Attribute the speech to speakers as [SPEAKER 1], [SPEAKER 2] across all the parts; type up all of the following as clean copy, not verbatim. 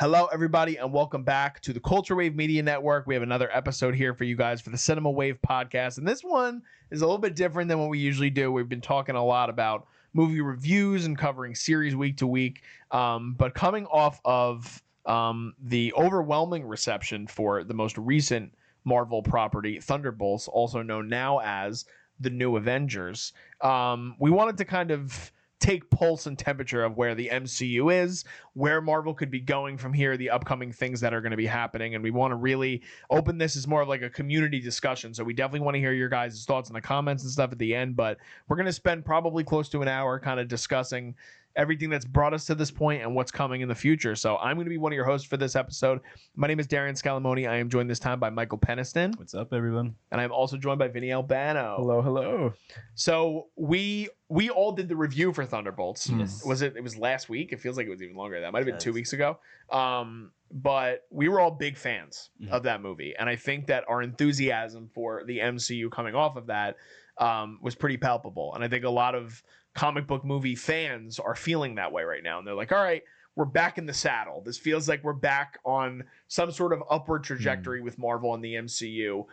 [SPEAKER 1] Hello, everybody, and welcome back to the Culture Wave Media Network. We have another episode here for you guys for the Cinema Wave podcast, and this one is a little bit different than what we usually do. We've been talking a lot about movie reviews and covering series week to week, but coming off of the overwhelming reception for the most recent Marvel property, Thunderbolts, also known now as the new Avengers, we wanted to kind of take pulse and temperature of where the MCU is, where Marvel could be going from here, the upcoming things that are going to be happening. And we want to really open this as more of like a community discussion. So we definitely want to hear your guys' thoughts in the comments and stuff at the end. But we're going to spend probably close to an hour kind of discussing everything that's brought us to this point and what's coming in the future. So I'm going to be one of your hosts for this episode. My name is Darian Scalamoni. I am joined this time by Michael Peniston.
[SPEAKER 2] What's up, everyone?
[SPEAKER 1] And I'm also joined by Vinny Albano.
[SPEAKER 2] Hello, hello.
[SPEAKER 1] So we all did the review for Thunderbolts.
[SPEAKER 2] Yes.
[SPEAKER 1] It was last week? It feels like it was even longer. That might have been 2 weeks ago. But we were all big fans of that movie. And I think that our enthusiasm for the MCU coming off of that was pretty palpable. And I think a lot of comic book movie fans are feeling that way right now. And they're like, all right, we're back in the saddle. This feels like we're back on some sort of upward trajectory with Marvel and the MCU.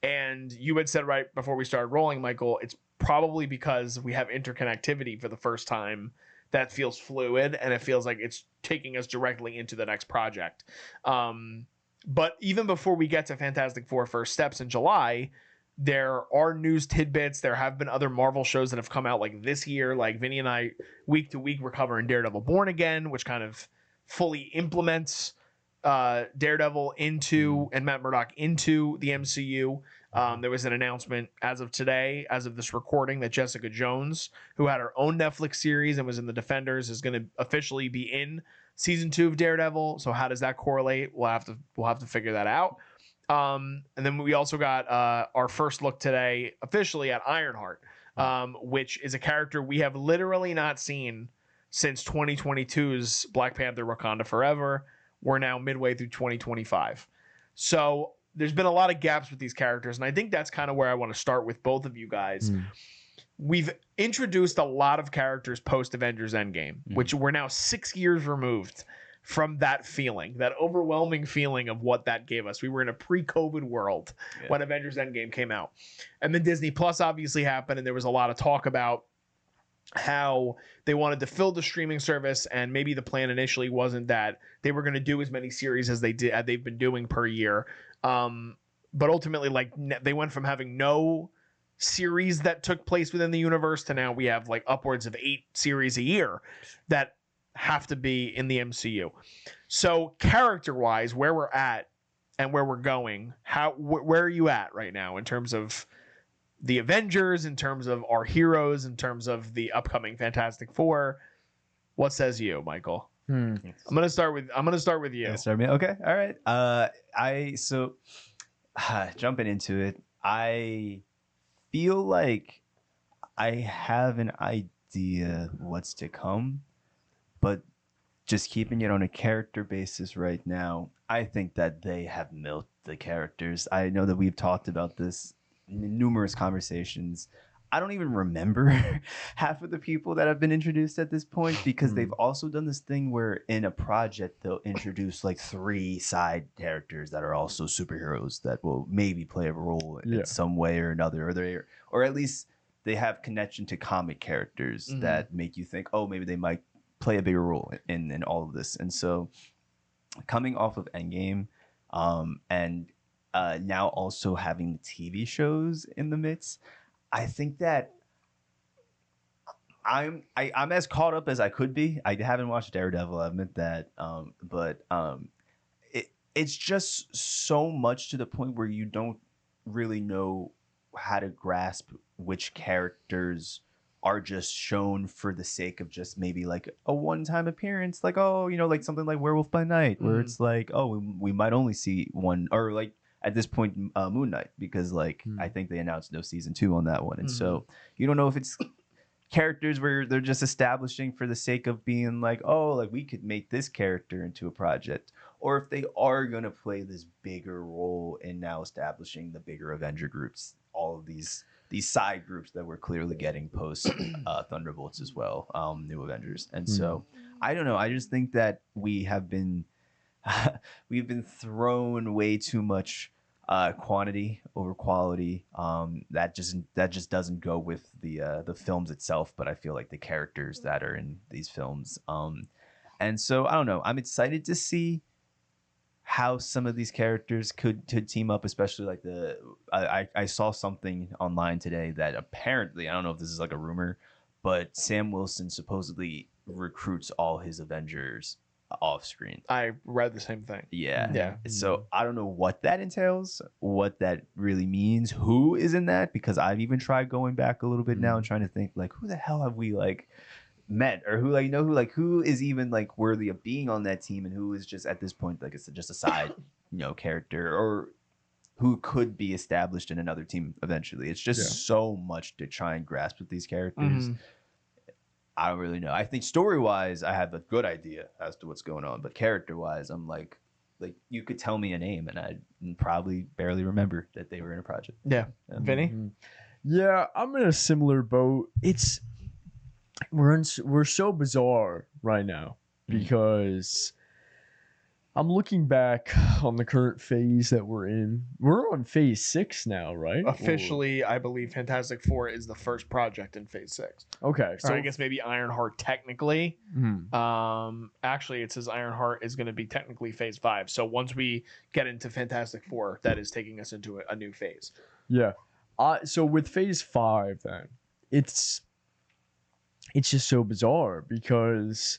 [SPEAKER 1] And you had said right before we started rolling, Michael, it's probably because we have interconnectivity for the first time that feels fluid, and it feels like it's taking us directly into the next project. But even before we get to Fantastic Four First Steps in July, there are news tidbits. There have been other Marvel shows that have come out like this year. Like Vinny and I, week to week, we're covering Daredevil Born Again, which kind of fully implements Daredevil into and Matt Murdock into the MCU. There was an announcement as of today, as of this recording, that Jessica Jones, who had her own Netflix series and was in The Defenders, is going to officially be in season 2 of Daredevil. So how does that correlate? We'll have to figure that out. And then we also got our first look today officially at Ironheart, which is a character we have literally not seen since 2022's Black Panther: Wakanda Forever. We're now midway through 2025. So there's been a lot of gaps with these characters, and I think that's kind of where I want to start with both of you guys. We've introduced a lot of characters post Avengers Endgame, which we're now 6 years removed from that feeling, that overwhelming feeling of what that gave us. We were in a pre-COVID world when Avengers Endgame came out. And then Disney Plus obviously happened, and there was a lot of talk about how they wanted to fill the streaming service, and maybe the plan initially wasn't that they were going to do as many series as they've been doing per year. But ultimately, like, they went from having no series that took place within the universe to now we have like upwards of 8 series a year that have to be in the MCU. So character-wise, where we're at and where we're going, where are you at right now in terms of the Avengers, in terms of our heroes, in terms of the upcoming Fantastic Four? What says you, Michael? I'm gonna start with you.
[SPEAKER 2] Start me. Okay, all right. Jumping into it, I feel like I have an idea what's to come, but just keeping it on a character basis right now, I think that they have milked the characters. I know that we've talked about this in numerous conversations. I don't even remember half of the people that have been introduced at this point, because they've also done this thing where in a project they'll introduce like 3 side characters that are also superheroes that will maybe play a role in some way or another, or at least they have connection to comic characters that make you think, oh, maybe they might play a bigger role in all of this. And so coming off of Endgame, and now also having the TV shows in the midst, I think that I'm as caught up as I could be. I haven't watched Daredevil, I admit that, but it's just so much to the point where you don't really know how to grasp which characters are just shown for the sake of just maybe like a one-time appearance, like, oh, you know, like something like Werewolf by Night, where it's like, oh, we might only see one, or like at this point Moon Knight, because like I think they announced no season 2 on that one, and so you don't know if it's characters where they're just establishing for the sake of being like, oh, like we could make this character into a project, or if they are going to play this bigger role in now establishing the bigger Avenger groups, all of these side groups that we're clearly getting post Thunderbolts as well, New Avengers. And so I don't know, I just think that we have been we've been thrown way too much quantity over quality. That just doesn't go with the films itself, but I feel like the characters that are in these films. And so I don't know. I'm excited to see how some of these characters could team up, especially like I saw something online today that apparently, I don't know if this is like a rumor, but Sam Wilson supposedly recruits all his Avengers off screen.
[SPEAKER 1] I read the same thing.
[SPEAKER 2] Yeah. So I don't know what that entails, what that really means, who is in that, because I've even tried going back a little bit now and trying to think like, who the hell have we like met, or who who is even like worthy of being on that team, and who is just at this point like it's just a side character, or who could be established in another team eventually. It's just so much to try and grasp with these characters. I don't really know. I think story wise I have a good idea as to what's going on, but character wise I'm like you could tell me a name and I'd probably barely remember that they were in a project.
[SPEAKER 1] Vinny?
[SPEAKER 3] Yeah, I'm in a similar boat. We're so bizarre right now because I'm looking back on the current phase that we're in. We're on phase 6 now, right?
[SPEAKER 1] Officially, I believe Fantastic Four is the first project in phase 6.
[SPEAKER 3] Okay,
[SPEAKER 1] so I guess maybe Ironheart technically. Actually, it says Ironheart is going to be technically phase 5. So once we get into Fantastic Four, that is taking us into a new phase.
[SPEAKER 3] Yeah. So with phase 5, then it's just so bizarre because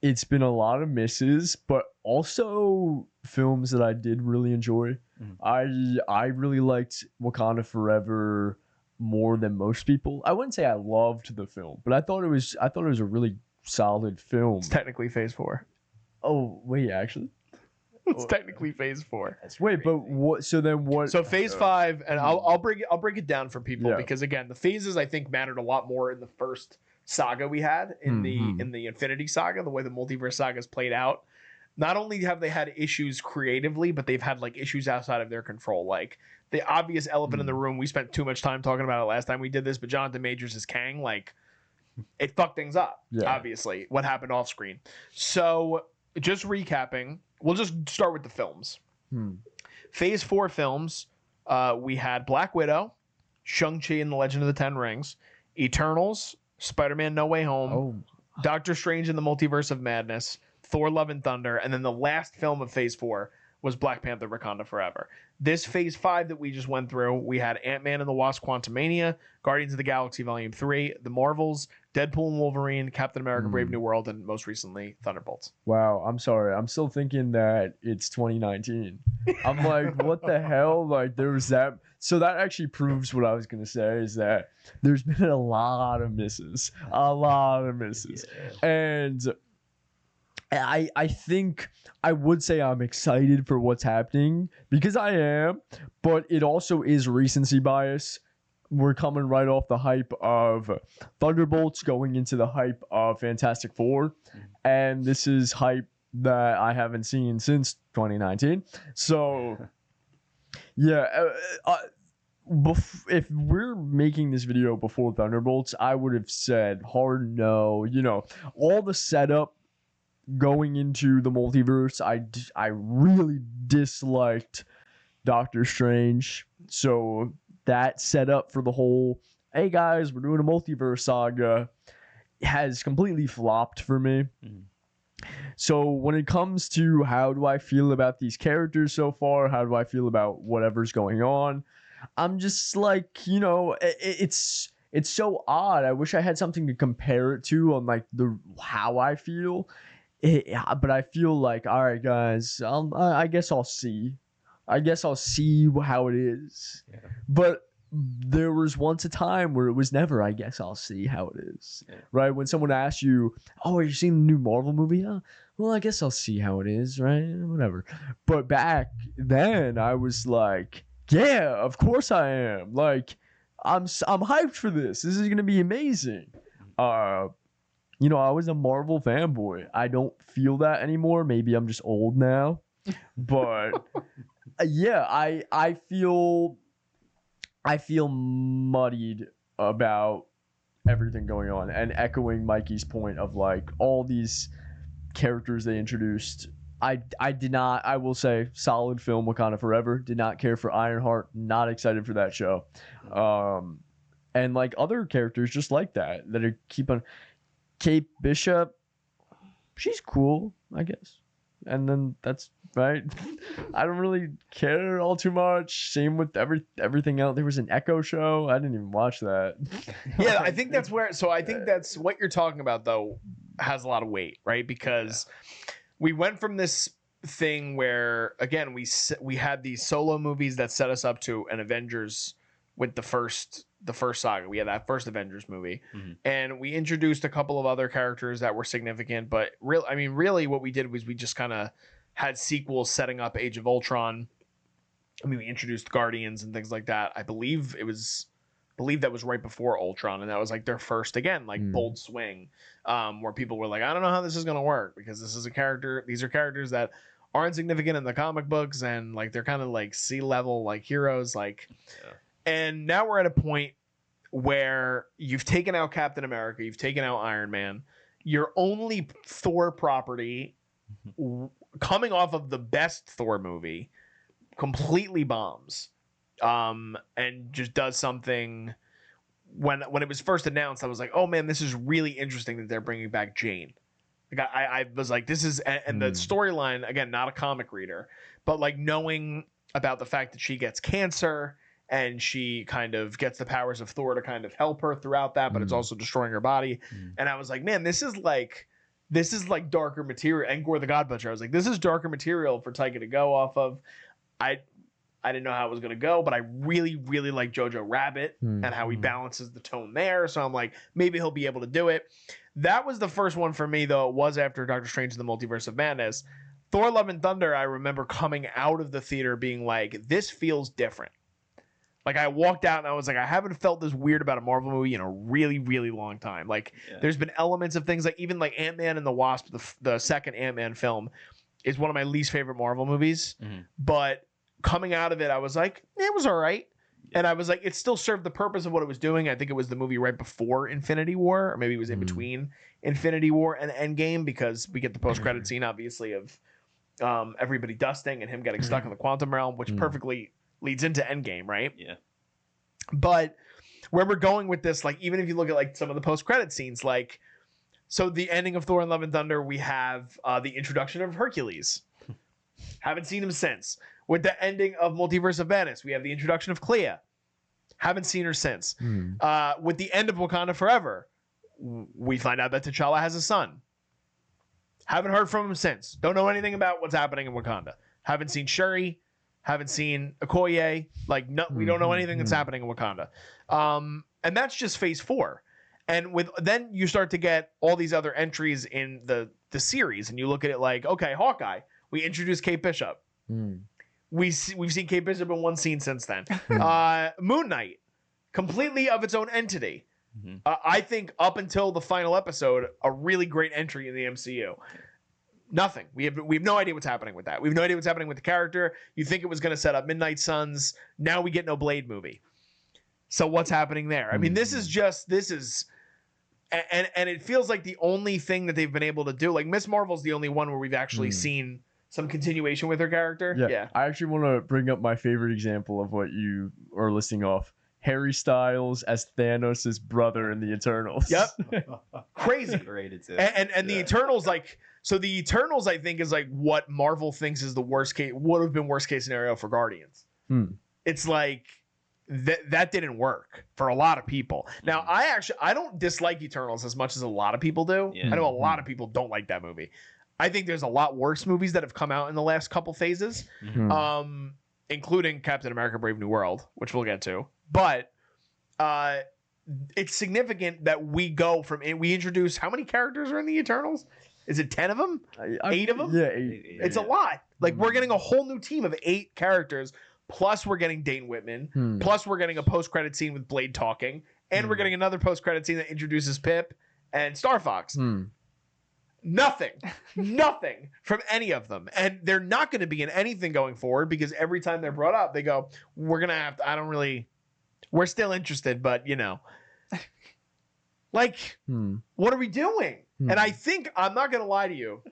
[SPEAKER 3] it's been a lot of misses, but also films that I did really enjoy. I really liked Wakanda Forever more than most people. I wouldn't say I loved the film, but I thought it was a really solid film.
[SPEAKER 1] It's technically phase 4.
[SPEAKER 3] Oh wait, actually,
[SPEAKER 1] it's technically phase 4.
[SPEAKER 3] Wait, but what? So then what?
[SPEAKER 1] So phase 5, and I'll break it down for people because again, the phases I think mattered a lot more in the first saga we had in the Infinity Saga, the way the multiverse sagas played out. Not only have they had issues creatively, but they've had like issues outside of their control. Like the obvious elephant in the room, we spent too much time talking about it last time we did this, but Jonathan Majors is Kang, like it fucked things up. Obviously, what happened off screen. So just recapping, we'll just start with the films. Phase 4 films, we had Black Widow, Shang-Chi and the Legend of the Ten Rings, Eternals, Spider-Man No Way Home, Doctor Strange in the Multiverse of Madness, Thor Love and Thunder, and then the last film of phase 4 was Black Panther Wakanda Forever. This phase 5 that we just went through, we had Ant-Man and the Wasp Quantumania, Guardians of the Galaxy Volume 3, The Marvels, Deadpool and Wolverine, Captain America Brave New World, and most recently Thunderbolts.
[SPEAKER 3] Wow, I'm sorry. I'm still thinking that it's 2019. I'm like, what the hell? Like there was that. So that actually proves what I was going to say, is that there's been a lot of misses. And I think I would say I'm excited for what's happening because I am, but it also is recency bias. We're coming right off the hype of Thunderbolts, going into the hype of Fantastic Four, and this is hype that I haven't seen since 2019. So yeah, if we're making this video before Thunderbolts, I would have said hard no. All the setup going into the multiverse, I really disliked Doctor Strange. So that setup for the whole, hey guys, we're doing a multiverse saga, has completely flopped for me. So when it comes to how do I feel about these characters so far, how do I feel about whatever's going on, I'm just like, it's so odd. I wish I had something to compare it to on like how I feel. But I feel like, all right, guys, I guess I'll see. How it is. Yeah. But there was once a time where it was never, I guess I'll see how it is. Yeah. Right? When someone asks you, oh, are you seeing the new Marvel movie? Well, I guess I'll see how it is, right? Whatever. But back then, I was like, yeah, of course I am. Like, I'm hyped for this. This is going to be amazing. I was a Marvel fanboy. I don't feel that anymore. Maybe I'm just old now. But yeah, I feel muddied about everything going on, and echoing Mikey's point of like all these characters they introduced I did not. I will say, solid film. Wakanda Forever. Did not care for Ironheart. Not excited for that show. And like other characters, just like that are keep on. Kate Bishop, she's cool, I guess. And then that's right. I don't really care all too much. Same with everything else. There was an Echo show. I didn't even watch that.
[SPEAKER 1] Yeah, I think that's where. So I think that's what you're talking about, though, has a lot of weight, right? Because we went from this thing where, again, we had these solo movies that set us up to an Avengers with the first saga. We had that first Avengers movie, and we introduced a couple of other characters that were significant. But really, what we did was we just kind of had sequels setting up Age of Ultron. I mean, we introduced Guardians and things like that. I believe that was right before Ultron, and that was like their first, again, like bold swing, where people were like, I don't know how this is gonna work, because these are characters that aren't significant in the comic books, and like they're kind of like C-level like heroes, like. Yeah. And now we're at a point where you've taken out Captain America, you've taken out Iron Man, your only Thor property, coming off of the best Thor movie, completely bombs, and just does something. When it was first announced, I was like, oh man, this is really interesting that they're bringing back Jane. Like I was like, this is, and the storyline, again, not a comic reader, but like knowing about the fact that she gets cancer. And she kind of gets the powers of Thor to kind of help her throughout that, but it's also destroying her body. And I was like, man, this is like darker material. And Gore the God Butcher, I was like, this is darker material for Taika to go off of. I didn't know how it was going to go, but I really, really like Jojo Rabbit and how he balances the tone there. So I'm like, maybe he'll be able to do it. That was the first one for me, though. It was after Doctor Strange and the Multiverse of Madness. Thor Love and Thunder, I remember coming out of the theater being like, this feels different. Like, I walked out and I was like, I haven't felt this weird about a Marvel movie in a really, really long time. Like, there's been elements of things like even like Ant-Man and the Wasp, the second Ant-Man film, is one of my least favorite Marvel movies. But coming out of it, I was like, it was all right. And I was like, it still served the purpose of what it was doing. I think it was the movie right before Infinity War, or maybe it was in between Infinity War and Endgame, because we get the post-credit scene, obviously, of everybody dusting and him getting stuck in the quantum realm, which perfectly leads into Endgame, right? Yeah. But where we're going with this, like, even if you look at like some of the post-credit scenes, like, so the ending of Thor and Love and Thunder, we have the introduction of Hercules. Haven't seen him since. With the ending of Multiverse of Madness, we have the introduction of Clea. Haven't seen her since. With the end of Wakanda Forever, we find out that T'Challa has a son. Haven't heard from him since. Don't know anything about what's happening in Wakanda. Haven't seen Shuri. Haven't seen Okoye. Like, no, we don't know anything that's happening in Wakanda. And that's just phase 4. And then you start to get all these other entries in the series, and you look at it like, okay, Hawkeye, we introduced Kate Bishop. We've seen Kate Bishop in one scene since then. Moon Knight, completely of its own entity. I think up until the final episode, a really great entry in the MCU. Nothing. We have no idea what's happening with that. We have no idea what's happening with the character. You think it was going to set up Midnight Suns. Now we get no Blade movie. So what's happening there? I mean, this is and it feels like the only thing that they've been able to do. Like, Miss Marvel's the only one where we've actually seen some continuation with her character. Yeah.
[SPEAKER 3] I actually want to bring up my favorite example of what you are listing off. Harry Styles as Thanos' brother in the Eternals.
[SPEAKER 1] Yep. Crazy.
[SPEAKER 2] Rated too.
[SPEAKER 1] And the Eternals, like, so the Eternals, I think, is like what Marvel thinks is the worst case, would have been worst case scenario for Guardians. It's like that didn't work for a lot of people. Now, I don't dislike Eternals as much as a lot of people do. I know a lot of people don't like that movie. I think there's a lot worse movies that have come out in the last couple phases, including Captain America: Brave New World, which we'll get to. But it's significant that we introduce, how many characters are in the Eternals? Is it 10 of them? 8 of them?
[SPEAKER 3] Yeah, 8.
[SPEAKER 1] It's a lot. Like, we're getting a whole new team of 8 characters, plus we're getting Dane Whitman, plus we're getting a post-credit scene with Blade talking, and we're getting another post-credit scene that introduces Pip and Star Fox. Nothing from any of them. And they're not going to be in anything going forward, because every time they're brought up, they go, we're still interested, but, you know. Like, what are we doing? And I think, I'm not going to lie to you,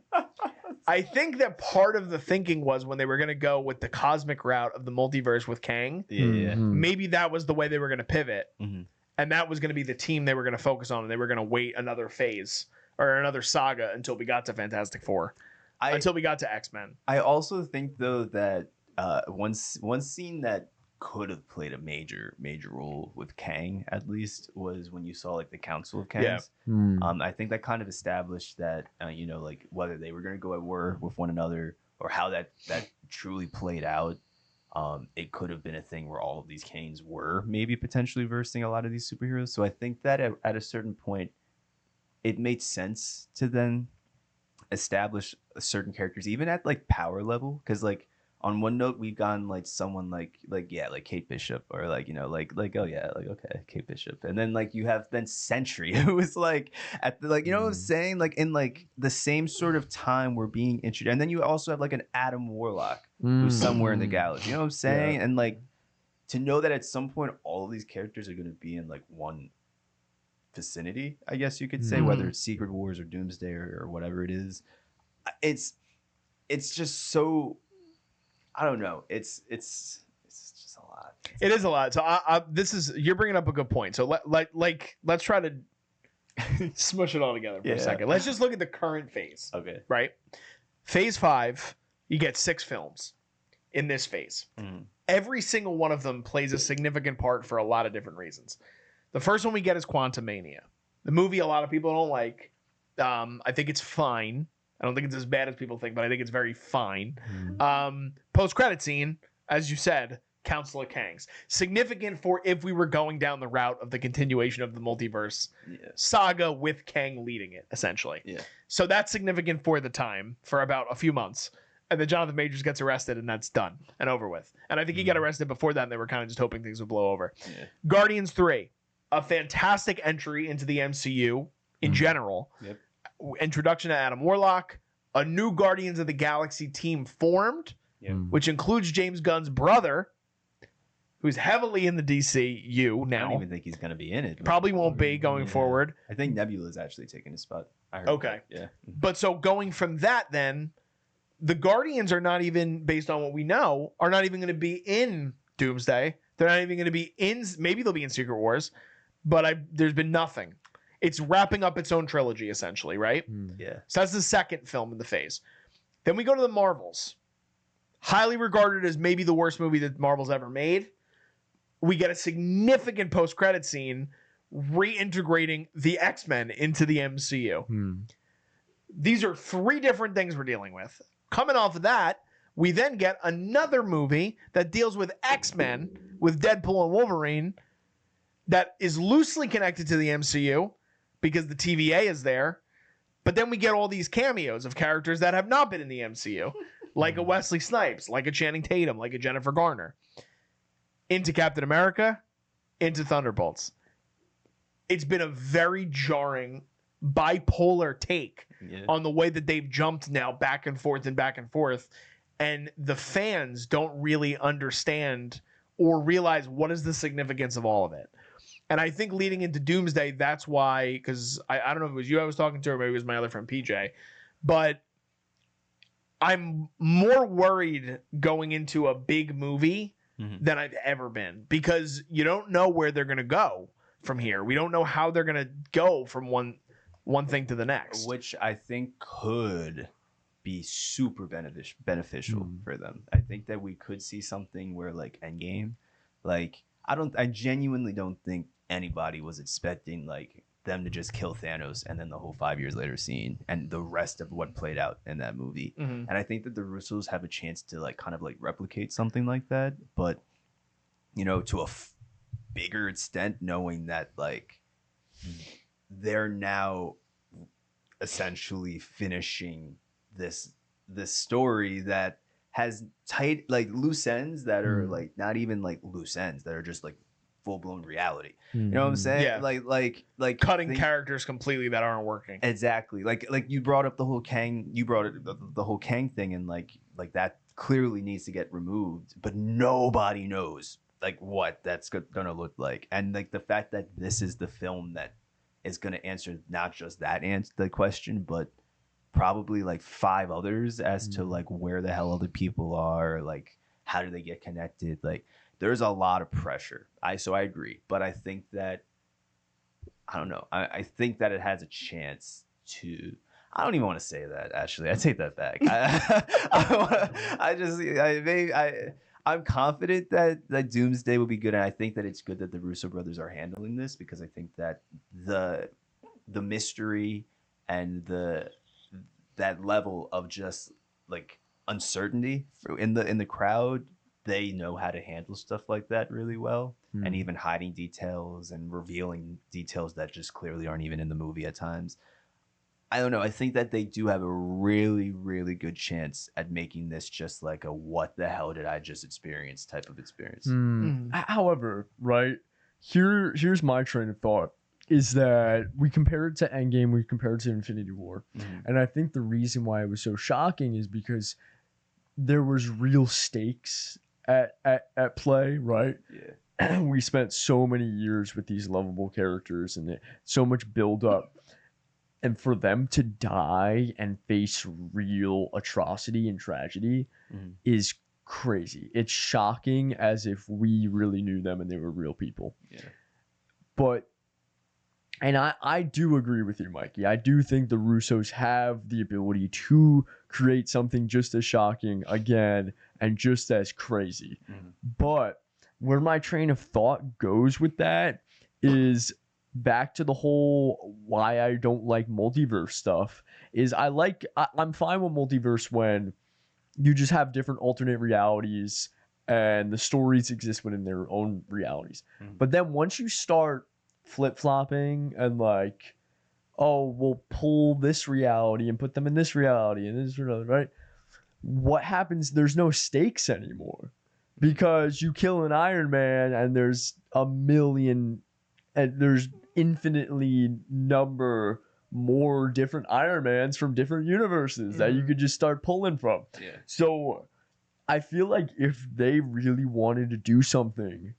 [SPEAKER 1] I think that part of the thinking was when they were going to go with the cosmic route of the multiverse with Kang, maybe that was the way they were going to pivot. And that was going to be the team they were going to focus on. And they were going to wait another phase or another saga until we got to Fantastic Four, until we got to X-Men.
[SPEAKER 2] I also think, though, that one scene that could have played a major role with Kang, at least, was when you saw like the Council of Kangs. I think that kind of established that like whether they were going to go at war with one another or how that truly played out. It could have been a thing where all of these Kangs were maybe potentially versing a lot of these superheroes. So I think that at a certain point, it made sense to then establish certain characters, even at like power level, because like on one note we've gone like someone like Kate Bishop, or like oh yeah, like okay, Kate Bishop, and then like you have then Sentry who was like at the like what I'm saying, like in like the same sort of time we're being introduced, and then you also have like an Adam Warlock who's somewhere in the galaxy, what I'm saying, and like to know that at some point all of these characters are going to be in like one vicinity, I guess you could say, whether it's Secret Wars or Doomsday or whatever it is, it's just so, I don't know. It's just a lot.
[SPEAKER 1] It is a lot. So you're bringing up a good point. So let's try to smush it all together for a second. Let's just look at the current phase.
[SPEAKER 2] Okay.
[SPEAKER 1] Right. Phase 5, you get 6 films in this phase. Every single one of them plays a significant part for a lot of different reasons. The first one we get is Quantumania. The movie a lot of people don't like. I think it's fine. I don't think it's as bad as people think, but I think it's very fine. Post-credit scene, as you said, Council of Kangs. Significant for if we were going down the route of the continuation of the multiverse saga with Kang leading it, essentially.
[SPEAKER 2] Yeah.
[SPEAKER 1] So that's significant for the time, for about a few months. And then Jonathan Majors gets arrested, and that's done and over with. And I think he got arrested before that, and they were kind of just hoping things would blow over.
[SPEAKER 2] Yeah.
[SPEAKER 1] Guardians 3, a fantastic entry into the MCU in general.
[SPEAKER 2] Yep.
[SPEAKER 1] Introduction to Adam Warlock, a new Guardians of the Galaxy team formed, which includes James Gunn's brother, who's heavily in the DCU now.
[SPEAKER 2] I don't even think he's going to be in it.
[SPEAKER 1] Probably won't be going forward.
[SPEAKER 2] I think Nebula's actually taking his spot. I heard
[SPEAKER 1] okay.
[SPEAKER 2] That. Yeah.
[SPEAKER 1] But so going from that, then, the Guardians are not even, based on what we know, are not even going to be in Doomsday. They're not even going to be in, maybe they'll be in Secret Wars, but there's been nothing. It's wrapping up its own trilogy, essentially, right?
[SPEAKER 2] Yeah.
[SPEAKER 1] So that's the second film in the phase. Then we go to the Marvels. Highly regarded as maybe the worst movie that Marvel's ever made. We get a significant post-credit scene reintegrating the X-Men into the MCU. These are 3 different things we're dealing with. Coming off of that, we then get another movie that deals with X-Men, with Deadpool and Wolverine, that is loosely connected to the MCU because the TVA is there. But then we get all these cameos of characters that have not been in the MCU, like a Wesley Snipes, like a Channing Tatum, like a Jennifer Garner. Into Captain America, into Thunderbolts. It's been a very jarring, bipolar take on the way that they've jumped now back and forth. And the fans don't really understand or realize what is the significance of all of it. And I think leading into Doomsday, that's why, because I don't know if it was you I was talking to, or maybe it was my other friend PJ, but I'm more worried going into a big movie than I've ever been, because you don't know where they're going to go from here. We don't know how they're going to go from one thing to the next.
[SPEAKER 2] Which I think could be super beneficial for them. I think that we could see something where like Endgame, like I genuinely don't think anybody was expecting like them to just kill Thanos and then the whole 5 years later scene and the rest of what played out in that movie. And I think that the Russos have a chance to like kind of like replicate something like that, but to a bigger extent, knowing that like they're now essentially finishing this story that has tight like loose ends that are like not even like loose ends, that are just like full-blown reality. You know what I'm saying?
[SPEAKER 1] Yeah.
[SPEAKER 2] Like
[SPEAKER 1] cutting characters completely that aren't working.
[SPEAKER 2] Exactly. Like you brought up the whole Kang, the whole Kang thing, and like that clearly needs to get removed, but nobody knows like what that's gonna look like. And like the fact that this is the film that is gonna answer not just that the question, but probably like 5 others as to like where the hell other people are, like how do they get connected. Like there's a lot of pressure. So I agree, but I think that I don't know. I think that it has a chance to. I don't even want to say that. Actually, I take that back. I'm confident that Doomsday will be good, and I think that it's good that the Russo brothers are handling this, because I think that the mystery and that level of just like uncertainty in the crowd, they know how to handle stuff like that really well, and even hiding details and revealing details that just clearly aren't even in the movie at times. I don't know. I think that they do have a really, really good chance at making this just like a what the hell did I just experience type of experience.
[SPEAKER 3] However, right, here's my train of thought, is that we compare it to Endgame, we compare it to Infinity War. And I think the reason why it was so shocking is because there was real stakes at play, right?
[SPEAKER 2] Yeah.
[SPEAKER 3] We spent so many years with these lovable characters and so much build up. And for them to die and face real atrocity and tragedy is crazy. It's shocking, as if we really knew them and they were real people.
[SPEAKER 2] Yeah.
[SPEAKER 3] But, and I do agree with you, Mikey. I do think the Russos have the ability to create something just as shocking again and just as crazy. But where my train of thought goes with that is back to the whole why I don't like multiverse stuff. Is I'm fine with multiverse when you just have different alternate realities and the stories exist within their own realities. But then once you start flip-flopping and like, oh, we'll pull this reality and put them in this reality and this reality, right? What happens? There's no stakes anymore, because you kill an Iron Man and there's a million, and there's infinitely number more different Iron Mans from different universes that you could just start pulling from.
[SPEAKER 2] Yeah.
[SPEAKER 3] So I feel like if they really wanted to do something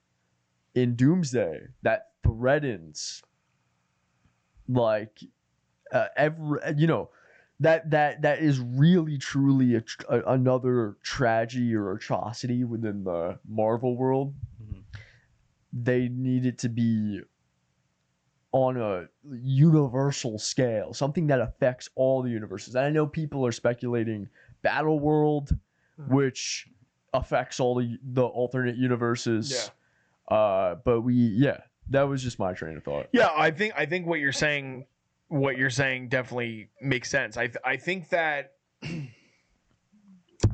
[SPEAKER 3] in Doomsday that threatens like that is really truly another tragedy or atrocity within the Marvel world, they need it to be on a universal scale, something that affects all the universes. And I know people are speculating Battle World, which affects all the alternate universes. But that was just my train of thought.
[SPEAKER 1] Yeah, I think what you're saying definitely makes sense. I think that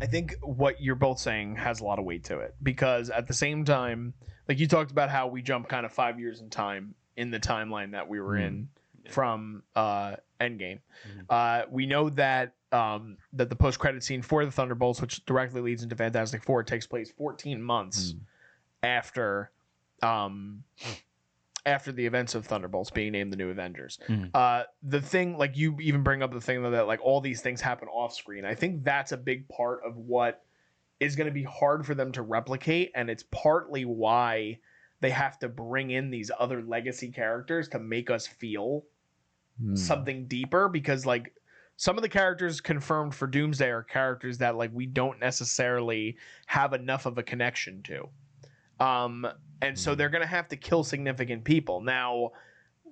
[SPEAKER 1] I think what you're both saying has a lot of weight to it, because at the same time, like you talked about how we jump kind of 5 years in time in the timeline that we were in from Endgame. We know that that the post-credit scene for the Thunderbolts, which directly leads into Fantastic Four, takes place 14 months after the events of Thunderbolts being named the new Avengers. The thing, like you even bring up the thing that like all these things happen off screen. I think that's a big part of what is going to be hard for them to replicate, and it's partly why they have to bring in these other legacy characters to make us feel something deeper, because like some of the characters confirmed for Doomsday are characters that like we don't necessarily have enough of a connection to. And so they're going to have to kill significant people. Now,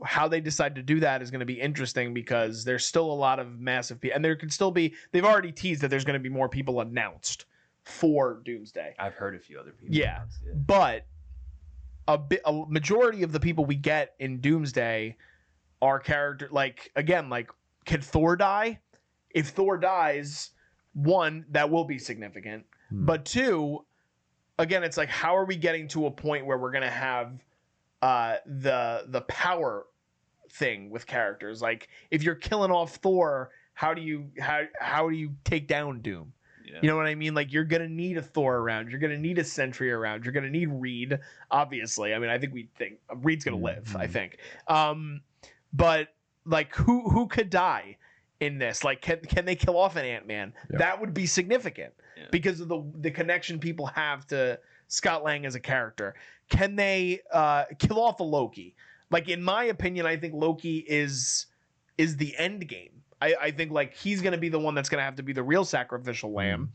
[SPEAKER 1] how they decide to do that is going to be interesting, because there's still a lot of massive people, and there could still be, they've already teased that there's going to be more people announced for Doomsday.
[SPEAKER 2] I've heard a few other people.
[SPEAKER 1] Yeah. But a majority of the people we get in Doomsday are characters like, again, like, can Thor die? If Thor dies, one, that will be significant. But two, again, it's like, how are we getting to a point where we're going to have the power thing with characters? Like, if you're killing off Thor, how do you take down Doom? Yeah. You know what I mean? Like, you're gonna need a Thor around. You're gonna need a Sentry around. You're gonna need Reed, obviously. I mean, I think Reed's gonna live. I think. But like, who could die in this? Like, can they kill off an Ant-Man? Yeah. That would be significant because of the connection people have to Scott Lang as a character. Can they kill off a Loki? Like, in my opinion, I think Loki is the end game. I think like he's going to be the one that's going to have to be the real sacrificial lamb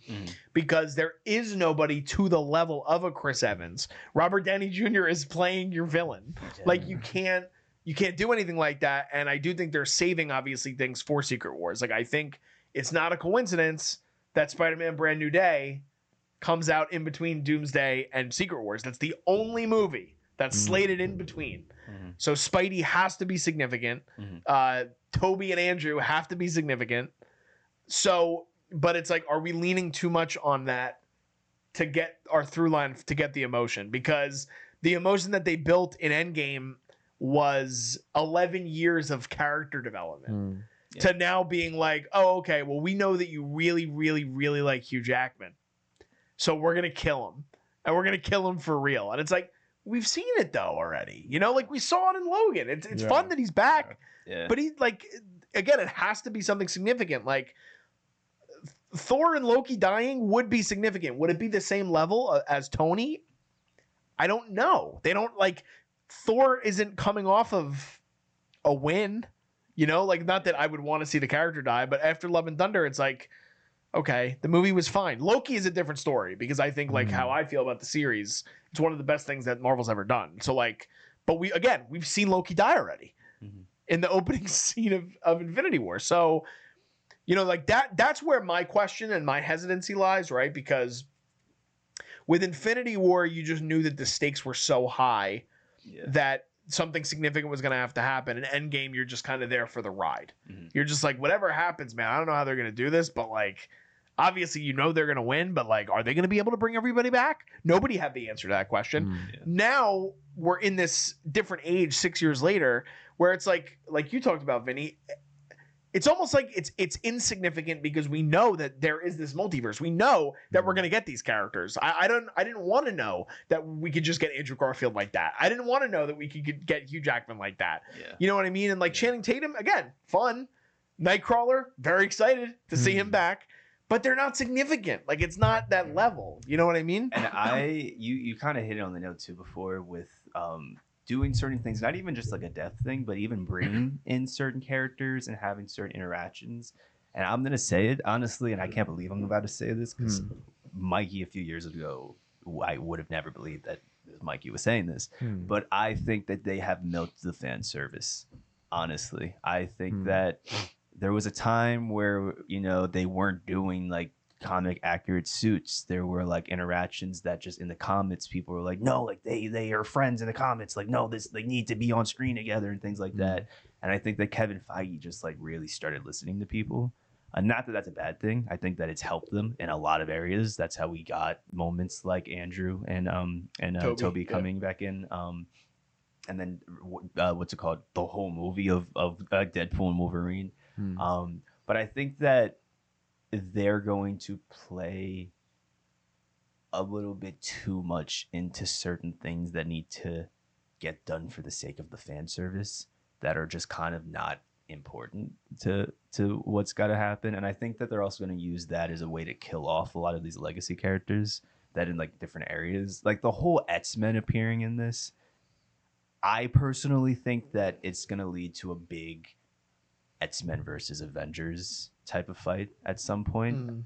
[SPEAKER 1] because there is nobody to the level of a Chris Evans. Robert Downey Jr. is playing your villain. Like you can't do anything like that. And I do think they're saving obviously things for Secret Wars. Like I think it's not a coincidence that Spider-Man Brand New Day comes out in between Doomsday and Secret Wars. That's the only movie that's slated in between. So Spidey has to be significant. Toby and Andrew have to be significant. So, but it's like, are we leaning too much on that to get our through line, to get the emotion? Because the emotion that they built in Endgame was 11 years of character development to now being like, oh, okay, well, we know that you really, really, really like Hugh Jackman. So we're going to kill him, and we're going to kill him for real. And it's like, we've seen it though already, you know, like we saw it in Logan. It's fun that he's back, but he like, again, it has to be something significant. Like Thor and Loki dying would be significant. Would it be the same level as Tony? I don't know. They don't like Thor isn't coming off of a win, you know, like not that I would want to see the character die, but after Love and Thunder, it's like, okay, the movie was fine. Loki is a different story because I think like how I feel about the series, it's one of the best things that Marvel's ever done. So like, but we've seen Loki die already in the opening scene of Infinity War. So, you know, like that's where my question and my hesitancy lies, right? Because with Infinity War, you just knew that the stakes were so high that something significant was going to have to happen. In Endgame, you're just kind of there for the ride. You're just like, whatever happens, man, I don't know how they're going to do this, but like, obviously, you know they're going to win, but like, are they going to be able to bring everybody back? Nobody had the answer to that question. Now we're in this different age 6 years later where it's like you talked about, Vinny, it's almost like it's insignificant because we know that there is this multiverse. We know that we're going to get these characters. I didn't want to know that we could just get Andrew Garfield like that. I didn't want to know that we could get Hugh Jackman like that. You know what I mean? And like Channing Tatum, again, fun. Nightcrawler, very excited to see him back. But they're not significant. Like it's not that level. You know what I mean?
[SPEAKER 2] And you kind of hit it on the note too before with doing certain things, not even just like a death thing, but even bringing in certain characters and having certain interactions. And I'm gonna say it honestly, and I can't believe I'm about to say this because Mikey a few years ago, I would have never believed that Mikey was saying this. But I think that they have milked the fan service. Honestly, I think that there was a time where, you know, they weren't doing like comic accurate suits. There were like interactions that just in the comics, people were like, no, like they are friends in the comics. Like, no, they need to be on screen together and things like that. And I think that Kevin Feige just like really started listening to people. Not that that's a bad thing. I think that it's helped them in a lot of areas. That's how we got moments like Andrew and Toby coming back in. And then what's it called? The whole movie of Deadpool and Wolverine. But I think that they're going to play a little bit too much into certain things that need to get done for the sake of the fan service that are just kind of not important to what's got to happen. And I think that they're also going to use that as a way to kill off a lot of these legacy characters that in like different areas, like the whole X-Men appearing in this. I personally think that it's going to lead to a big X-Men versus Avengers type of fight at some point.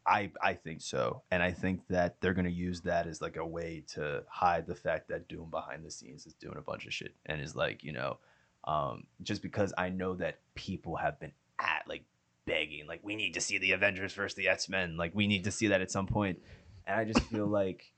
[SPEAKER 2] I think so. And I think that they're going to use that as like a way to hide the fact that Doom behind the scenes is doing a bunch of shit and is like, you know, just because I know that people have been like begging, like, we need to see the Avengers versus the X-Men. Like, we need to see that at some point. And I just feel like,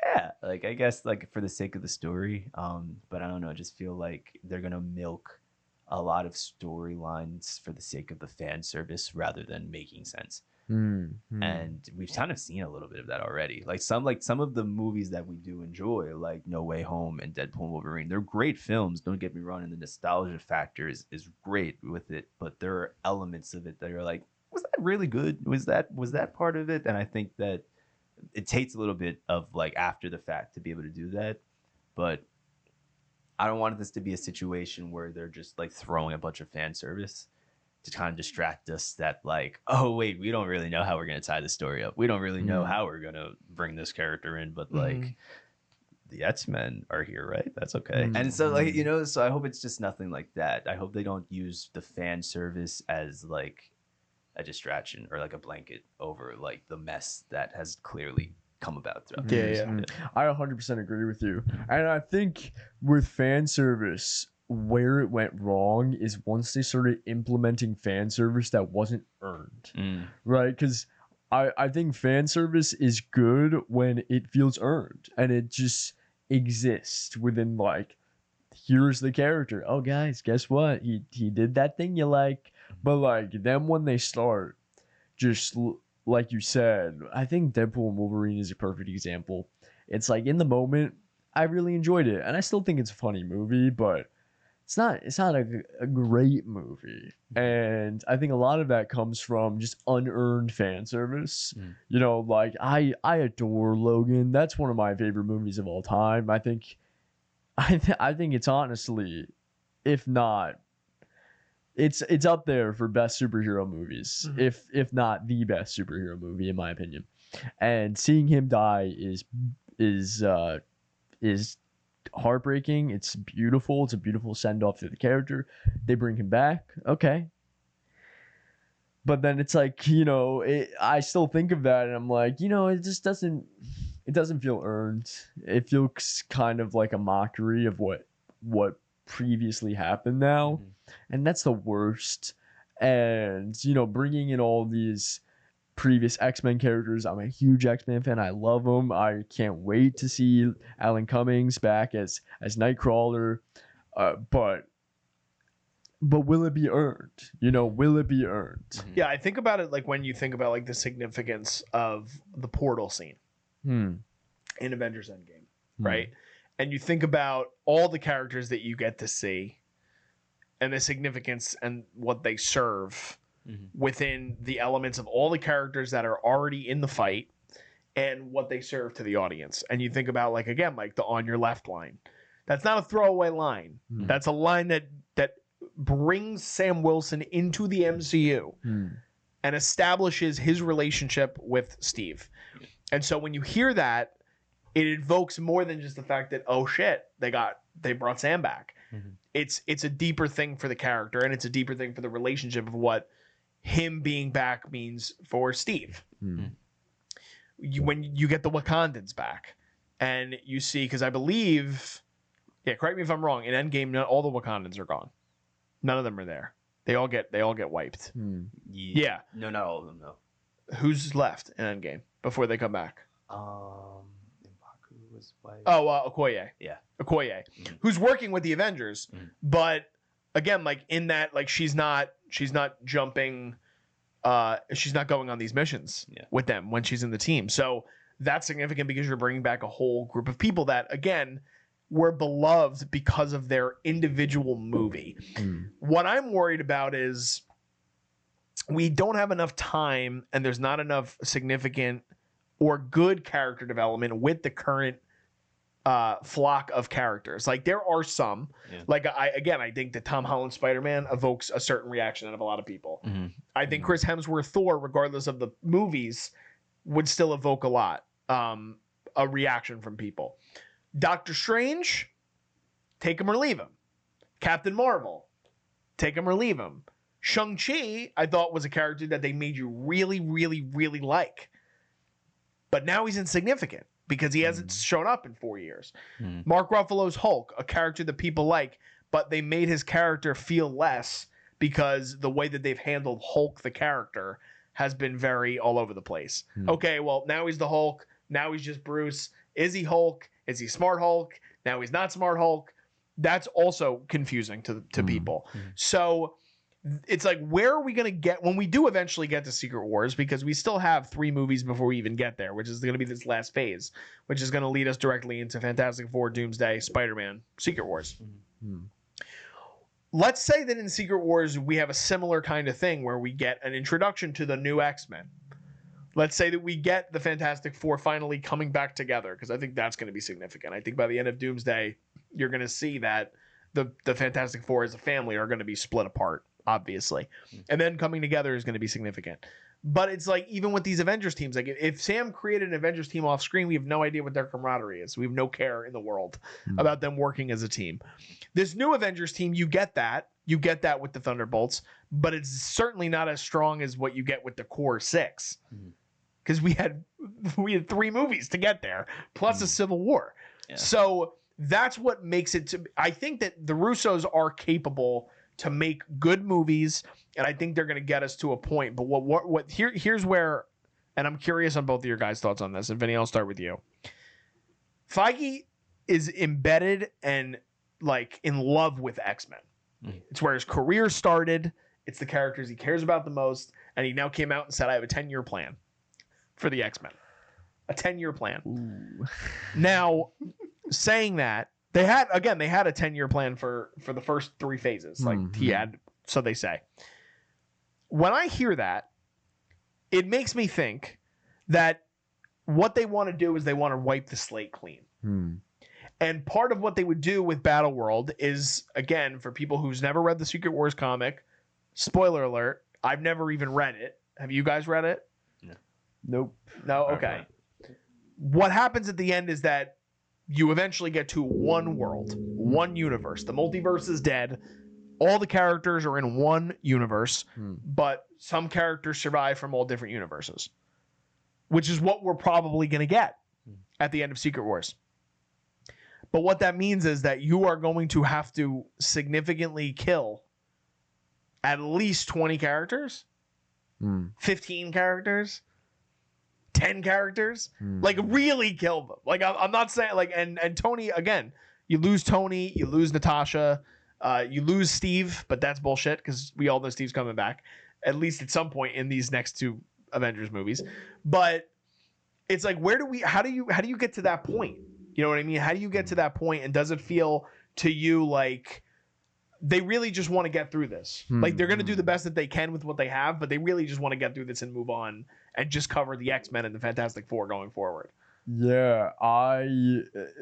[SPEAKER 2] yeah, like, I guess like for the sake of the story, but I don't know, I just feel like they're going to milk a lot of storylines for the sake of the fan service rather than making sense. And we've kind of seen a little bit of that already. Like some of the movies that we do enjoy, like No Way Home and Deadpool and Wolverine, they're great films. Don't get me wrong, and the nostalgia factor is great with it. But there are elements of it that are like, was that really good? Was that part of it? And I think that it takes a little bit of like after the fact to be able to do that. But I don't want this to be a situation where they're just like throwing a bunch of fan service to kind of distract us that like, oh wait, we don't really know how we're going to tie the story up. We don't really know how we're going to bring this character in, but like the X-Men are here, right? That's okay. And so like, you know, so I hope it's just nothing like that. I hope they don't use the fan service as like a distraction or like a blanket over like the mess that has clearly come about throughout the years.
[SPEAKER 3] I 100% agree with you. And I think with fan service, where it went wrong is once they started implementing fan service that wasn't earned, right? Because I think fan service is good when it feels earned and it just exists within like, here's the character. Oh, guys, guess what? He did that thing you like. But like then when they start just like you said, I think Deadpool and Wolverine is a perfect example. It's like in the moment, I really enjoyed it, and I still think it's a funny movie, but it's not a great movie. And I think a lot of that comes from just unearned fan service. You know, like I adore Logan. That's one of my favorite movies of all time. I think it's honestly, if not, it's up there for best superhero movies, if not the best superhero movie in my opinion. And seeing him die is heartbreaking. It's beautiful. It's a beautiful send off to the character. They bring him back, okay, but then it's like, you know, I still think of that and I'm like, you know, it just doesn't feel earned. It feels kind of like a mockery of what previously happened now. And that's the worst. And, you know, bringing in all these previous X-Men characters. I'm a huge X-Men fan. I love them. I can't wait to see Alan Cummings back as Nightcrawler. But will it be earned? You know, will it be earned?
[SPEAKER 1] Yeah, I think about it like when you think about like the significance of the portal scene in Avengers Endgame, right? And you think about all the characters that you get to see and the significance and what they serve within the elements of all the characters that are already in the fight and what they serve to the audience. And you think about, like, again, like the on your left line. That's not a throwaway line. That's a line that brings Sam Wilson into the MCU and establishes his relationship with Steve. And so when you hear that, it evokes more than just the fact that, oh shit, they brought Sam back. It's a deeper thing for the character, and it's a deeper thing for the relationship of what him being back means for Steve. When you get the Wakandans back, and you see, because I believe, correct me if I'm wrong, in Endgame, all the Wakandans are gone. None of them are there. They all get wiped. Yeah.
[SPEAKER 2] No, not all of them, no.
[SPEAKER 1] Who's left in Endgame before they come back?
[SPEAKER 2] Was wiped.
[SPEAKER 1] Okoye.
[SPEAKER 2] Yeah.
[SPEAKER 1] Okoye, who's working with the Avengers, but again, like in that, like she's not jumping, she's not going on these missions with them when she's in the team. So that's significant because you're bringing back a whole group of people that, again, were beloved because of their individual movie. What I'm worried about is we don't have enough time and there's not enough significant or good character development with the current flock of characters. Like there are some, like I think that Tom Holland Spider-Man evokes a certain reaction out of a lot of people. I think Chris Hemsworth Thor, regardless of the movies, would still evoke a lot, a reaction from people. Doctor Strange, take him or leave him. Captain Marvel, take him or leave him. Shang-Chi, I thought was a character that they made you really, really, really like. But now he's insignificant because he hasn't shown up in 4 years. Mark Ruffalo's Hulk, a character that people like, but they made his character feel less because the way that they've handled Hulk, the character, has been very all over the place. Okay, well, now he's the Hulk. Now he's just Bruce. Is he Hulk? Is he Smart Hulk? Now he's not Smart Hulk. That's also confusing to people. So it's like, where are we going to get when we do eventually get to Secret Wars? Because we still have 3 movies before we even get there, which is going to be this last phase, which is going to lead us directly into Fantastic Four, Doomsday, Spider-Man, Secret Wars. Let's say that in Secret Wars, we have a similar kind of thing where we get an introduction to the new X-Men. Let's say that we get the Fantastic Four finally coming back together, because I think that's going to be significant. I think by the end of Doomsday, you're going to see that the Fantastic Four as a family are going to be split apart, obviously. And then coming together is going to be significant. But it's like, even with these Avengers teams, like if Sam created an Avengers team off screen, we have no idea what their camaraderie is. We have no care in the world about them working as a team. This new Avengers team, you get that. You get that with the Thunderbolts, but it's certainly not as strong as what you get with the core 6. Because we had 3 movies to get there, plus a Civil War. Yeah. So that's what makes it I think that the Russos are capable to make good movies, and I think they're going to get us to a point. But here's where, and I'm curious on both of your guys' thoughts on this. And Vinny, I'll start with you. Feige is embedded and like in love with X-Men. It's where his career started. It's the characters he cares about the most, and he now came out and said, "I have a 10-year plan for the X-Men." A 10-year plan. Ooh. Now, saying that, they had a 10-year plan for the first 3 phases. Like he had, so they say. When I hear that, it makes me think that what they want to do is they want to wipe the slate clean. And part of what they would do with Battleworld is, again, for people who's never read the Secret Wars comic, spoiler alert, I've never even read it. Have you guys read it?
[SPEAKER 3] No. Nope.
[SPEAKER 1] No? Okay. What happens at the end is that you eventually get to one world, one universe. The multiverse is dead. All the characters are in one universe, but some characters survive from all different universes, which is what we're probably going to get at the end of Secret Wars. But what that means is that you are going to have to significantly kill at least 20 characters, 15 characters, 10 characters, like really kill them. Like I'm not saying like, and Tony, again, you lose Tony, you lose Natasha, you lose Steve, but that's bullshit because we all know Steve's coming back at least at some point in these next 2 Avengers movies. But it's like, how do you get to that point? You know what I mean? How do you get to that point? And does it feel to you like they really just want to get through this? Like they're going to do the best that they can with what they have, but they really just want to get through this and move on and just cover the X-Men and the Fantastic Four going forward.
[SPEAKER 3] Yeah,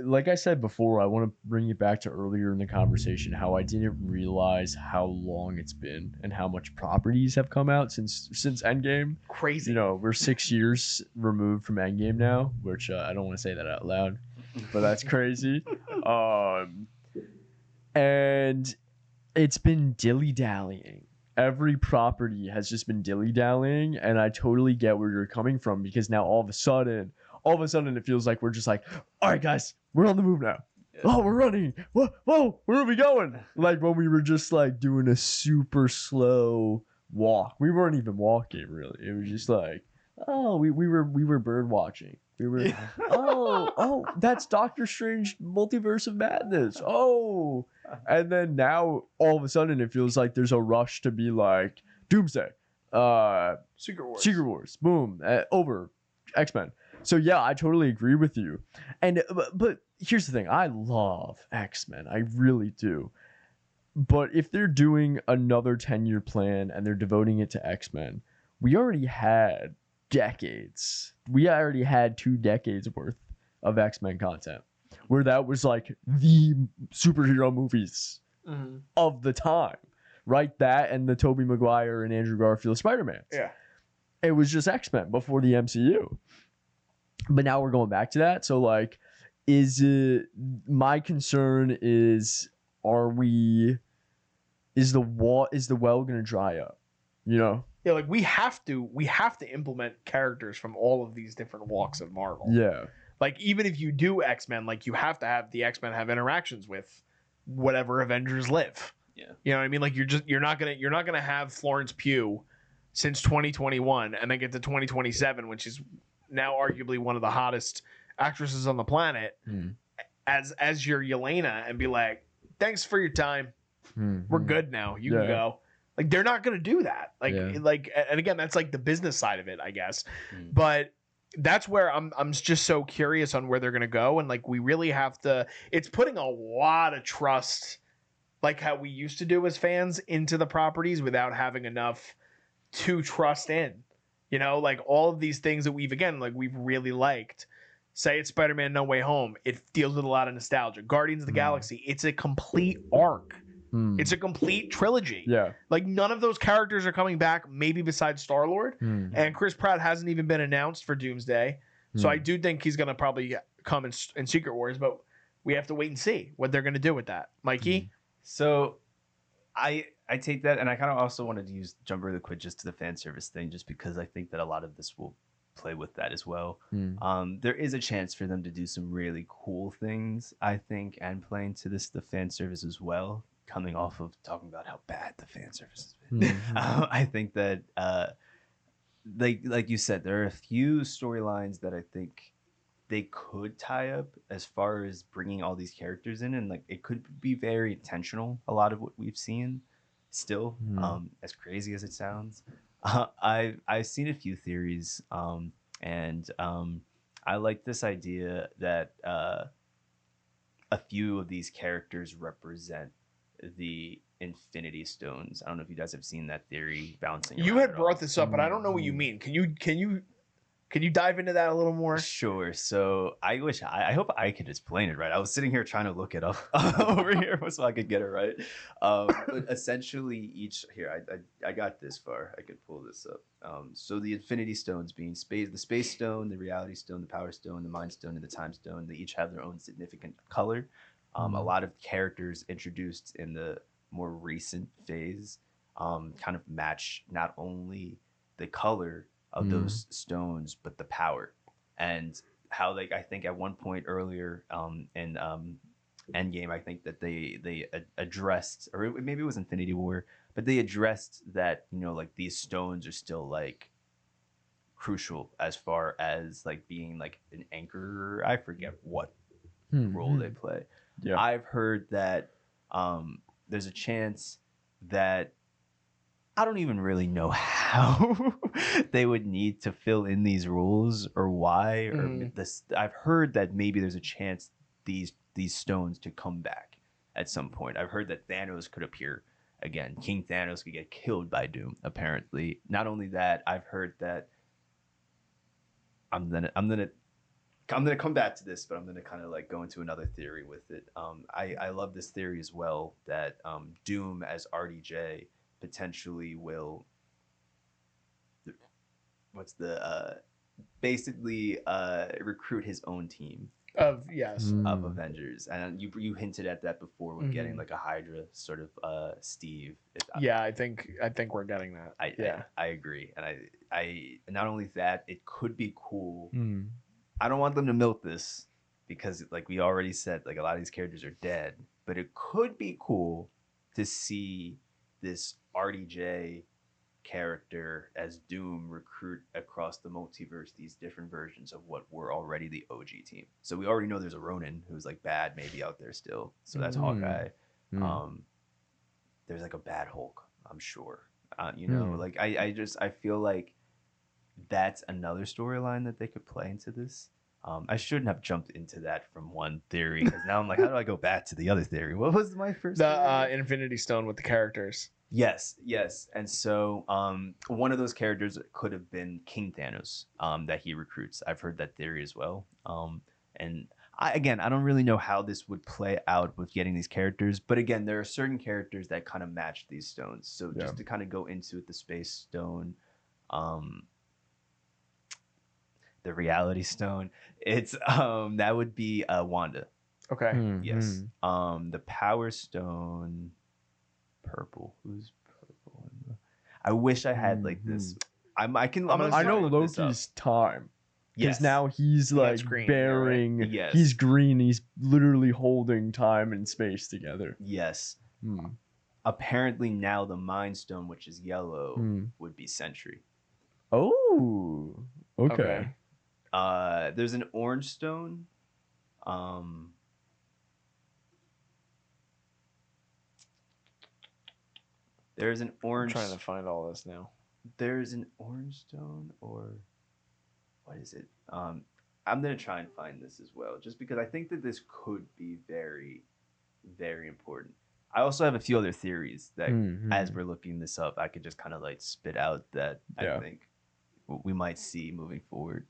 [SPEAKER 3] like I said before, I want to bring you back to earlier in the conversation, how I didn't realize how long it's been and how much properties have come out since Endgame.
[SPEAKER 1] Crazy.
[SPEAKER 3] You know, we're 6 years removed from Endgame now, which I don't want to say that out loud, but that's crazy. And it's been dilly-dallying. Every property has just been dilly-dallying, and I totally get where you're coming from, because now all of a sudden it feels like we're just like, all right, guys, we're on the move now. Yeah. Oh, we're running. Whoa, where are we going? Like when we were just like doing a super slow walk. We weren't even walking, really. It was just like, oh, we were bird watching. We were, oh, that's Doctor Strange Multiverse of Madness. Oh. And then now all of a sudden it feels like there's a rush to be like Doomsday,
[SPEAKER 1] Secret
[SPEAKER 3] Wars, boom, over, X-Men. So yeah, I totally agree with you. And but here's the thing, I love X-Men, I really do. But if they're doing another 10-year plan and they're devoting it to X-Men, we already had decades. We already had 2 decades worth of X-Men content, where that was like the superhero movies of the time, right? That and the Tobey Maguire and Andrew Garfield Spider-Man.
[SPEAKER 1] Yeah.
[SPEAKER 3] It was just X-Men before the MCU. But now we're going back to that. So like, my concern is, is the well going to dry up? You know?
[SPEAKER 1] Yeah, like we have to implement characters from all of these different walks of Marvel.
[SPEAKER 3] Yeah.
[SPEAKER 1] Like even if you do X-Men, like you have to have the X-Men have interactions with whatever Avengers live.
[SPEAKER 2] Yeah.
[SPEAKER 1] You know what I mean? Like you're not gonna have Florence Pugh since 2021 and then get to 2027, which is now arguably one of the hottest actresses on the planet, as your Yelena, and be like, thanks for your time. We're good now. You can go. Like they're not gonna do that. Like and again, that's like the business side of it, I guess. But that's where I'm just so curious on where they're gonna go, and like we really have to. It's putting a lot of trust, like how we used to do as fans, into the properties without having enough to trust in. You know, like all of these things that we've really liked. Say it's Spider-Man No Way Home. It deals with a lot of nostalgia. Guardians of the Galaxy. It's a complete arc. It's a complete trilogy.
[SPEAKER 3] Yeah.
[SPEAKER 1] Like none of those characters are coming back, maybe besides Star-Lord. And Chris Pratt hasn't even been announced for Doomsday. So I do think he's going to probably come in Secret Wars, but we have to wait and see what they're going to do with that. Mikey?
[SPEAKER 2] So I take that, and I kind of also wanted to jump really quick just to the fan service thing, just because I think that a lot of this will play with that as well. There is a chance for them to do some really cool things, I think, and play into the fan service as well. Coming off of talking about how bad the fan service has been, I think that like you said, there are a few storylines that I think they could tie up as far as bringing all these characters in, and like it could be very intentional. A lot of what we've seen, still, as crazy as it sounds, I've seen a few theories, and I like this idea that a few of these characters represent the Infinity Stones. I don't know if you guys have seen that theory bouncing.
[SPEAKER 1] You had brought this up, but I don't know what you mean. Can you dive into that a little more?
[SPEAKER 2] Sure. So I hope I could explain it right. I was sitting here trying to look it up over here so I could get it right. But essentially, I got this far. I could pull this up. So the Infinity Stones being the Space Stone, the Reality Stone, the Power Stone, the Mind Stone, and the Time Stone. They each have their own significant color. A lot of characters introduced in the more recent phase kind of match not only the color of those stones, but the power, and how, like, I think at one point earlier in Endgame, I think that they addressed, or maybe it was Infinity War, but they addressed that, you know, like these stones are still like crucial as far as like being like an anchor. I forget what role they play. Yeah. I've heard that there's a chance that I don't even really know how they would need to fill in these rules or why. Or this, I've heard that maybe there's a chance these stones to come back at some point. I've heard that Thanos could appear again. King Thanos could get killed by Doom, apparently. Not only that, I've heard that I'm gonna come back to this, but I'm gonna kind of like go into another theory with it. I love this theory as well, that Doom as RDJ potentially will basically recruit his own team of Avengers, and you hinted at that before with getting like a Hydra sort of Steve.
[SPEAKER 1] I think we're getting that.
[SPEAKER 2] I agree, and I not only that, it could be cool. I don't want them to milk this because, like we already said, like a lot of these characters are dead, but it could be cool to see this RDJ character as Doom recruit across the multiverse these different versions of what were already the OG team. So we already know there's a Ronin who's like bad, maybe out there still. So that's Hawkeye. There's like a bad Hulk, I'm sure. Like I feel like that's another storyline that they could play into this. I shouldn't have jumped into that from one theory, because now I'm like, how do I go back to the other theory? What was my first?
[SPEAKER 1] The Infinity Stone with the characters.
[SPEAKER 2] Yes. And so one of those characters could have been King Thanos that he recruits. I've heard that theory as well. And I don't really know how this would play out with getting these characters. But again, there are certain characters that kind of match these stones. So just to kind of go into it, the Space Stone, the Reality Stone, it's that would be Wanda.
[SPEAKER 1] Okay.
[SPEAKER 2] Yes. The Power Stone, purple. Who's purple? I wish I had like this. I know
[SPEAKER 3] Loki's time. Because
[SPEAKER 2] Yes.
[SPEAKER 3] now he's like
[SPEAKER 1] green,
[SPEAKER 3] bearing.
[SPEAKER 2] right? Yes.
[SPEAKER 3] He's green. He's literally holding time and space together.
[SPEAKER 2] Yes. Apparently now the Mind Stone, which is yellow, would be Sentry.
[SPEAKER 3] Oh. Okay.
[SPEAKER 2] There's an Orange Stone. There's an orange.
[SPEAKER 1] I'm trying to find all this now.
[SPEAKER 2] There's an Orange Stone, or what is it? I'm gonna try and find this as well, just because I think that this could be very, very important. I also have a few other theories that, as we're looking this up, I could just kind of like spit out that I think we might see moving forward.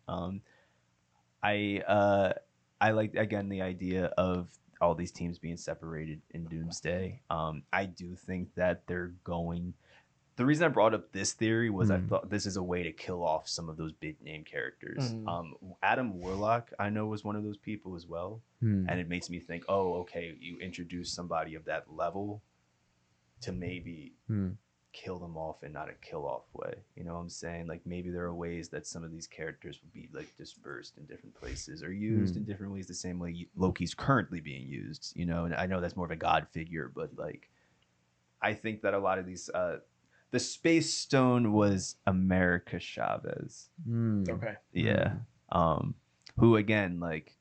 [SPEAKER 2] I like, again, the idea of all these teams being separated in Doomsday. I do think that they're going. The reason I brought up this theory was I thought this is a way to kill off some of those big name characters. Adam Warlock, I know, was one of those people as well. And it makes me think, oh, okay, you introduce somebody of that level to maybe kill them off in not a kill off way. You know what I'm saying? Like maybe there are ways that some of these characters would be like dispersed in different places or used in different ways, the same way Loki's currently being used, you know, and I know that's more of a god figure, but like I think that a lot of these the Space Stone was America Chavez.
[SPEAKER 1] Okay.
[SPEAKER 2] Yeah. Who again, like,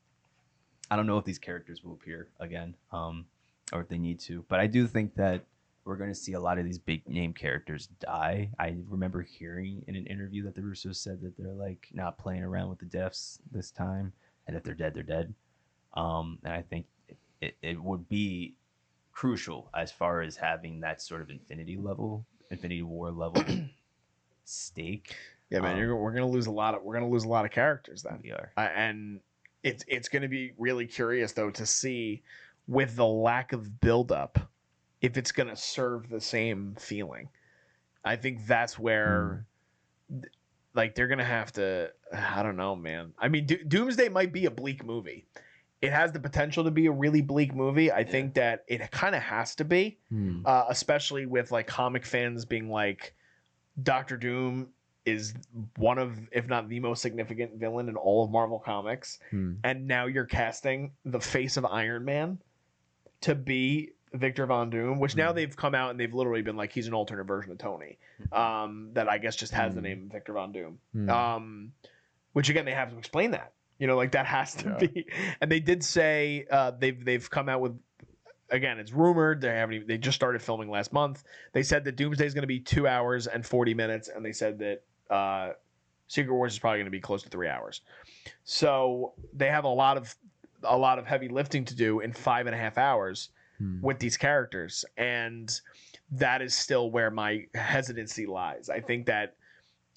[SPEAKER 2] I don't know if these characters will appear again, or if they need to, but I do think that we're going to see a lot of these big name characters die. I remember hearing in an interview that the Russos said that they're like not playing around with the deaths this time, and if they're dead, they're dead. And I think it would be crucial as far as having that sort of Infinity War level stake.
[SPEAKER 1] Yeah, man, we're gonna lose a lot of characters then.
[SPEAKER 2] We are,
[SPEAKER 1] and it's gonna be really curious though to see with the lack of buildup if it's gonna serve the same feeling. I think that's where like they're gonna have to. I don't know, man. I mean, Doomsday might be a bleak movie. It has the potential to be a really bleak movie. I think that it kind of has to be, especially with like comic fans being like, Doctor Doom is one of, if not the most significant villain in all of Marvel Comics. And now you're casting the face of Iron Man to be Victor Von Doom, which now they've come out and they've literally been like, he's an alternate version of Tony, that I guess just has the name Victor Von Doom. Which again, they have to explain that. You know, like that has to be. And they did say they've come out with, again, it's rumored. They just started filming last month. They said that Doomsday is going to be 2 hours and 40 minutes, and they said that Secret Wars is probably going to be close to 3 hours. So they have a lot of heavy lifting to do in 5.5 hours with these characters, and that is still where my hesitancy lies. I think that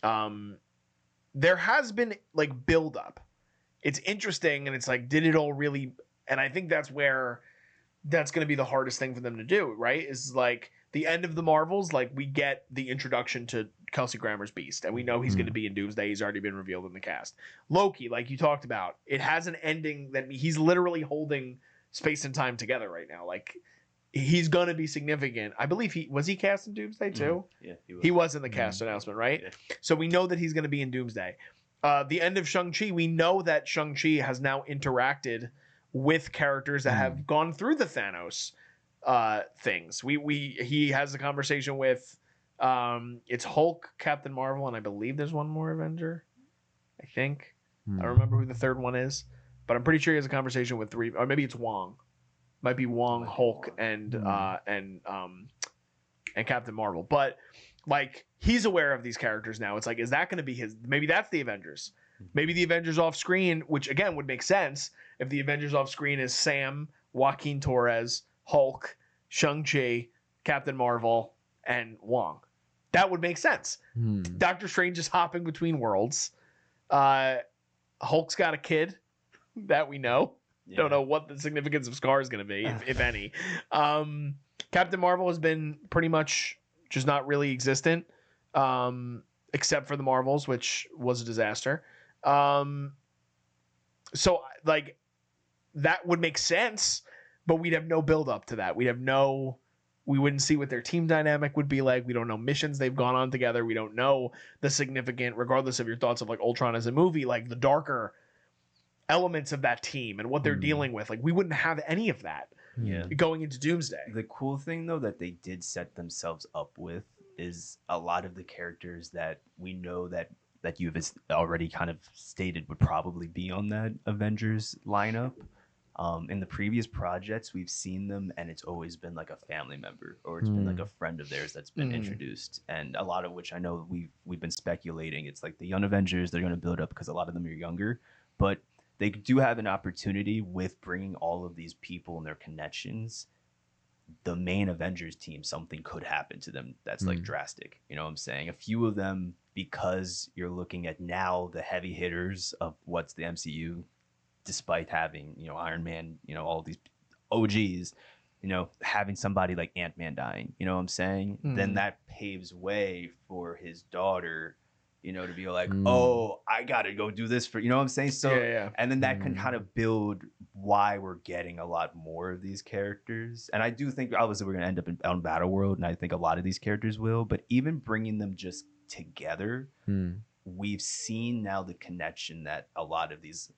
[SPEAKER 1] there has been like build up. It's interesting, and it's like, did it all really? And I think that's where that's going to be the hardest thing for them to do, right? Is like the end of the Marvels, like we get the introduction to Kelsey Grammer's Beast, and we know he's going to be in Doomsday. He's already been revealed in the cast. Loki, like you talked about, it has an ending that he's literally holding space and time together right now. Like he's going to be significant. I believe he cast in Doomsday too.
[SPEAKER 2] Yeah,
[SPEAKER 1] he was in the cast announcement, right?
[SPEAKER 2] Yeah.
[SPEAKER 1] So we know that he's going to be in Doomsday. The end of Shang-Chi, we know that Shang-Chi has now interacted with characters that have gone through the Thanos things. He has a conversation with it's Hulk, Captain Marvel, and I believe there's one more Avenger. I think. I don't remember who the third one is, but I'm pretty sure he has a conversation with 3, or maybe it's Wong. Might be Wong, Hulk, and Captain Marvel. But like he's aware of these characters now. It's like, is that going to be his? Maybe that's the Avengers. Maybe the Avengers off screen, which again would make sense if the Avengers off screen is Sam, Joaquin Torres, Hulk, Shang-Chi, Captain Marvel, and Wong. That would make sense. Doctor Strange is hopping between worlds. Hulk's got a kid that we know. Yeah. Don't know what the significance of Scar is going to be, if any. Captain Marvel has been pretty much just not really existent, except for the Marvels, which was a disaster. So like that would make sense, but we'd have no build up to that. We wouldn't see what their team dynamic would be like. We don't know missions they've gone on together. We don't know the significant, regardless of your thoughts of like Ultron as a movie, like the darker elements of that team and what they're dealing with. Like we wouldn't have any of that going into Doomsday.
[SPEAKER 2] The cool thing though that they did set themselves up with is a lot of the characters that we know that you've already kind of stated would probably be on that Avengers lineup. In the previous projects, we've seen them, and it's always been like a family member, or it's been like a friend of theirs that's been introduced, and a lot of which I know we've been speculating. It's like the young Avengers they're going to build up because a lot of them are younger, but they do have an opportunity with bringing all of these people and their connections. The main Avengers team, something could happen to them that's like drastic. You know what I'm saying? A few of them, because you're looking at now the heavy hitters of what's the MCU, despite having, Iron Man, all these OGs, you know, having somebody like Ant-Man dying, you know what I'm saying? Then that paves way for his daughter, you know, to be like, oh, I gotta go do this for, you know what I'm saying? So, and then that can kind of build why we're getting a lot more of these characters. And I do think obviously we're gonna end up on Battle World, and I think a lot of these characters will, but even bringing them just together, we've seen now the connection that a lot of these,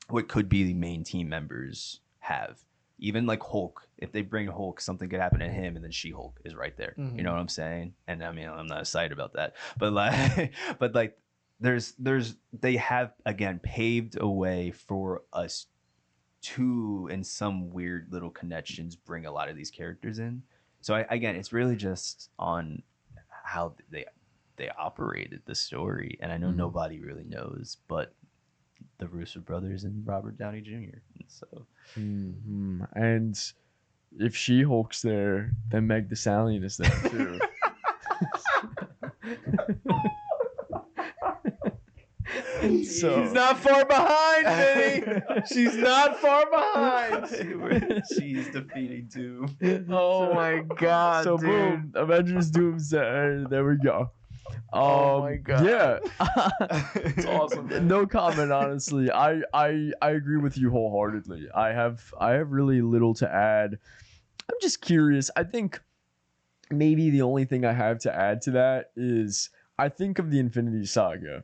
[SPEAKER 2] what could be the main team members have. Even like Hulk, if they bring Hulk, something could happen to him, and then She-Hulk is right there. You know what I'm saying? And I mean, I'm not excited about that, but like, they have again paved a way for us to, in some weird little connections, bring a lot of these characters in. So again, it's really just on how they operated the story, and I know nobody really knows, but the Russo brothers and Robert Downey Jr. So,
[SPEAKER 3] and if She-Hulk's there, then Meg Thee Stallion is there too.
[SPEAKER 1] So, she's not far behind, Vinny. She's not far behind.
[SPEAKER 2] She's defeating Doom.
[SPEAKER 1] Oh my god!
[SPEAKER 3] So
[SPEAKER 1] dude.
[SPEAKER 3] boom, Avengers Doomsday. There we go.
[SPEAKER 1] Oh my god!
[SPEAKER 3] Yeah,
[SPEAKER 1] it's awesome. Man.
[SPEAKER 3] No comment, honestly. I agree with you wholeheartedly. I have really little to add. I'm just curious. I think maybe the only thing I have to add to that is I think of the Infinity Saga,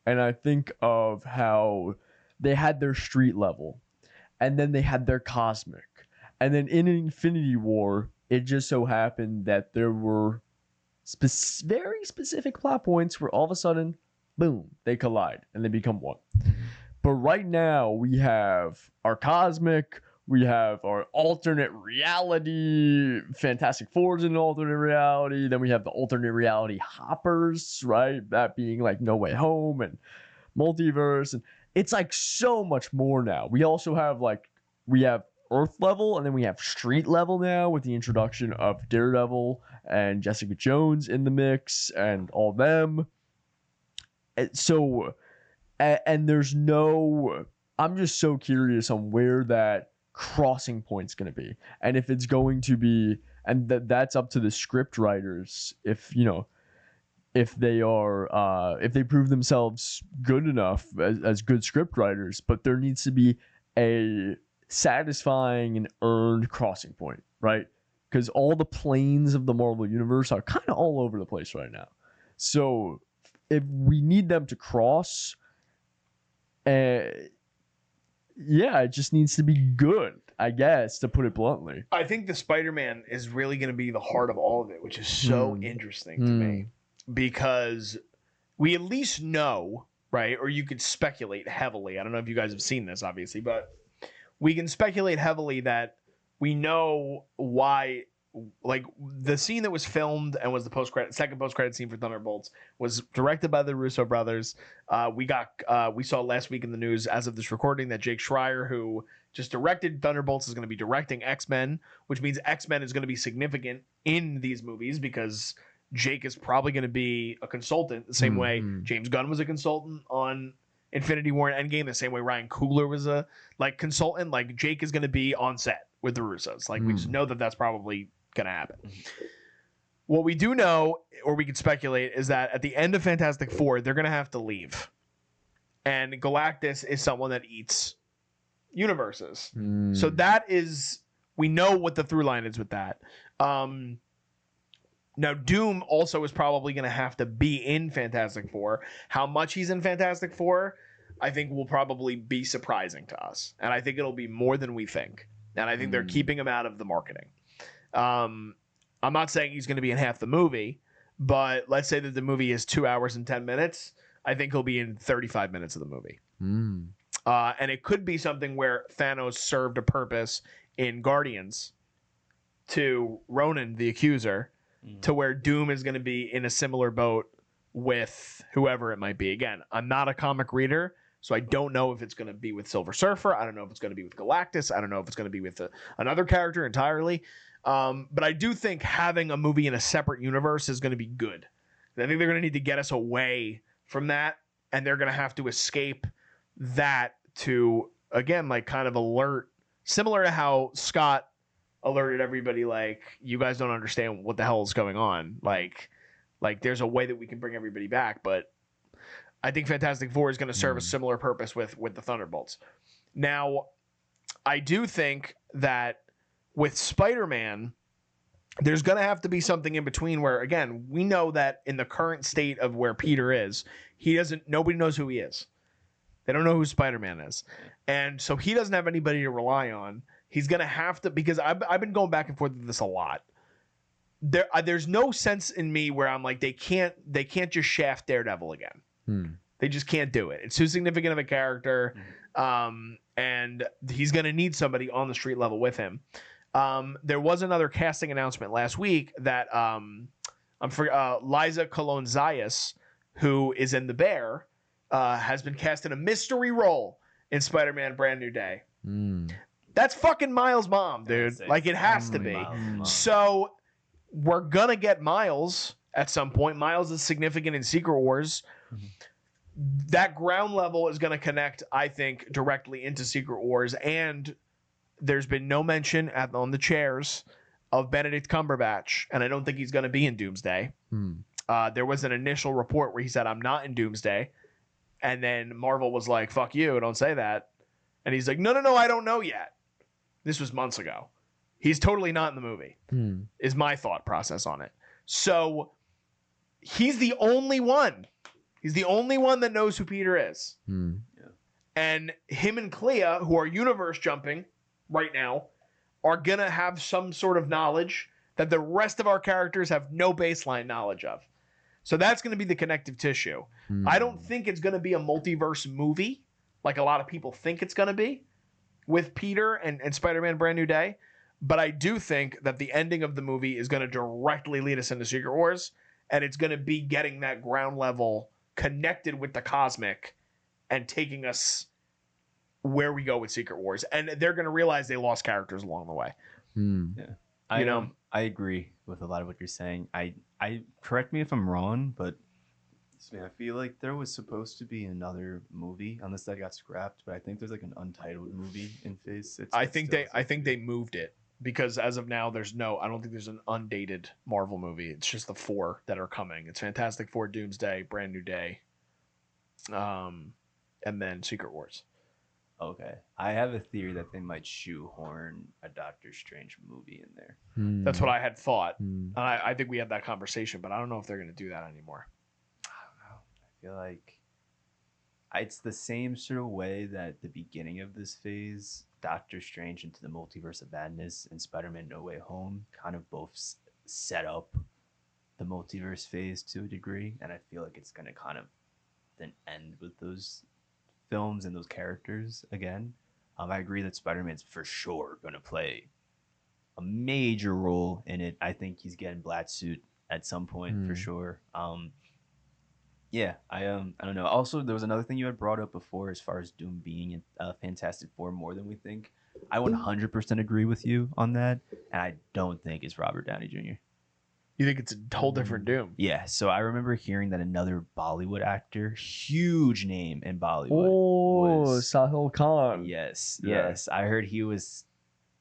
[SPEAKER 3] and I think of how they had their street level, and then they had their cosmic, and then in Infinity War, it just so happened that there were very specific plot points where all of a sudden, boom, they collide and they become one. But right now we have our cosmic, we have our alternate reality, Fantastic Four's in an alternate reality, then we have the alternate reality hoppers, right? That being like No Way Home and multiverse, and it's like so much more now. We also have we have Earth level, and then we have street level now with the introduction of Daredevil and Jessica Jones in the mix and all them. So, and there's no, I'm just so curious on where that crossing point's going to be, and if it's going to be, and that's up to the script writers. If if they are, if they prove themselves good enough as good script writers, but there needs to be a satisfying and earned crossing point, right? Because all the planes of the Marvel universe are kind of all over the place right now. So if we need them to cross, it just needs to be good, I guess, to put it bluntly.
[SPEAKER 1] I think the Spider-Man is really going to be the heart of all of it, which is so interesting to me, because we at least know, right? Or you could speculate heavily. I don't know if you guys have seen this, obviously, but we can speculate heavily that we know why, like, the scene that was filmed and was the second post-credit scene for Thunderbolts was directed by the Russo brothers. We saw last week in the news, as of this recording, that Jake Schreier, who just directed Thunderbolts, is going to be directing X-Men, which means X-Men is going to be significant in these movies because Jake is probably going to be a consultant the same way James Gunn was a consultant on Infinity War and Endgame, the same way Ryan Coogler was a consultant. Like, Jake is going to be on set with the Russos. Like, we just know that that's probably going to happen. What we do know, or we can speculate, is that at the end of Fantastic Four, they're going to have to leave. And Galactus is someone that eats universes. So that is, we know what the through line is with that. Now, Doom also is probably going to have to be in Fantastic Four. How much he's in Fantastic Four, I think, will probably be surprising to us. And I think it'll be more than we think. And I think they're keeping him out of the marketing. I'm not saying he's going to be in half the movie, but let's say that the movie is 2 hours and 10 minutes. I think he'll be in 35 minutes of the movie. And it could be something where Thanos served a purpose in Guardians to Ronan, the Accuser, to where Doom is going to be in a similar boat with whoever it might be. Again, I'm not a comic reader, so I don't know if it's going to be with Silver Surfer. I don't know if it's going to be with Galactus. I don't know if it's going to be with another character entirely. But I do think having a movie in a separate universe is going to be good. I think they're going to need to get us away from that, and they're going to have to escape that to, again, like, kind of alert similar to how Scott alerted everybody, like, you guys don't understand what the hell is going on. Like there's a way that we can bring everybody back, but I think Fantastic Four is going to serve a similar purpose with the Thunderbolts. Now, I do think that with Spider-Man, there's going to have to be something in between where, again, we know that in the current state of where Peter is, nobody knows who he is. They don't know who Spider-Man is. And so he doesn't have anybody to rely on. He's going to have to, because I've been going back and forth with this a lot. There's no sense in me where I'm like, they can't just shaft Daredevil again. They just can't do it. It's too significant of a character. And he's going to need somebody on the street level with him. There was another casting announcement last week that Liza Colon-Zayas, who is in The Bear, has been cast in a mystery role in Spider-Man Brand New Day. That's fucking Miles' mom, dude. Like, it has to be. So we're going to get Miles at some point. Miles is significant in Secret Wars. That ground level is going to connect, I think, directly into Secret Wars. And there's been no mention on the chairs of Benedict Cumberbatch, and I don't think he's going to be in Doomsday. There was an initial report where he said, I'm not in Doomsday. And then Marvel was like, fuck you, don't say that. And he's like, no, I don't know yet. This was months ago. He's totally not in the movie, is my thought process on it. So he's the only one. He's the only one that knows who Peter is. And him and Clea, who are universe jumping right now, are going to have some sort of knowledge that the rest of our characters have no baseline knowledge of. So that's going to be the connective tissue. I don't think it's going to be a multiverse movie like a lot of people think it's going to be with Peter and Spider-Man Brand New Day. But I do think that the ending of the movie is going to directly lead us into Secret Wars. And it's going to be getting that ground level connected with the cosmic and taking us where we go with Secret Wars. And they're going to realize they lost characters along the way.
[SPEAKER 2] I agree with a lot of what you're saying. I correct me if I'm wrong, but I feel like there was supposed to be another movie, unless that got scrapped. But I think there's like an untitled movie in Phase 6.
[SPEAKER 1] I think they moved it because as of now, I don't think there's an undated Marvel movie. It's just the 4 that are coming. It's Fantastic Four, Doomsday, Brand New Day, and then Secret Wars.
[SPEAKER 2] Okay. I have a theory that they might shoehorn a Doctor Strange movie in there.
[SPEAKER 1] That's what I had thought. And I think we had that conversation, but I don't know if they're going to do that anymore.
[SPEAKER 2] I don't know. I feel like it's the same sort of way that the beginning of this phase, Doctor Strange Into the Multiverse of Madness and Spider-Man No Way Home, kind of both set up the multiverse phase to a degree. And I feel like it's going to kind of then end with those films and those characters again. I agree that Spider-Man's for sure going to play a major role in it. I think he's getting black suit at some point for sure. I don't know. Also, there was another thing you had brought up before as far as Doom being in Fantastic Four more than we think. I 100% agree with you on that, and I don't think it's Robert Downey Jr.
[SPEAKER 1] You think it's a whole different Doom?
[SPEAKER 2] Yeah, so I remember hearing that another Bollywood actor, huge name in Bollywood.
[SPEAKER 3] Sahil Khan.
[SPEAKER 2] Yes. I heard he was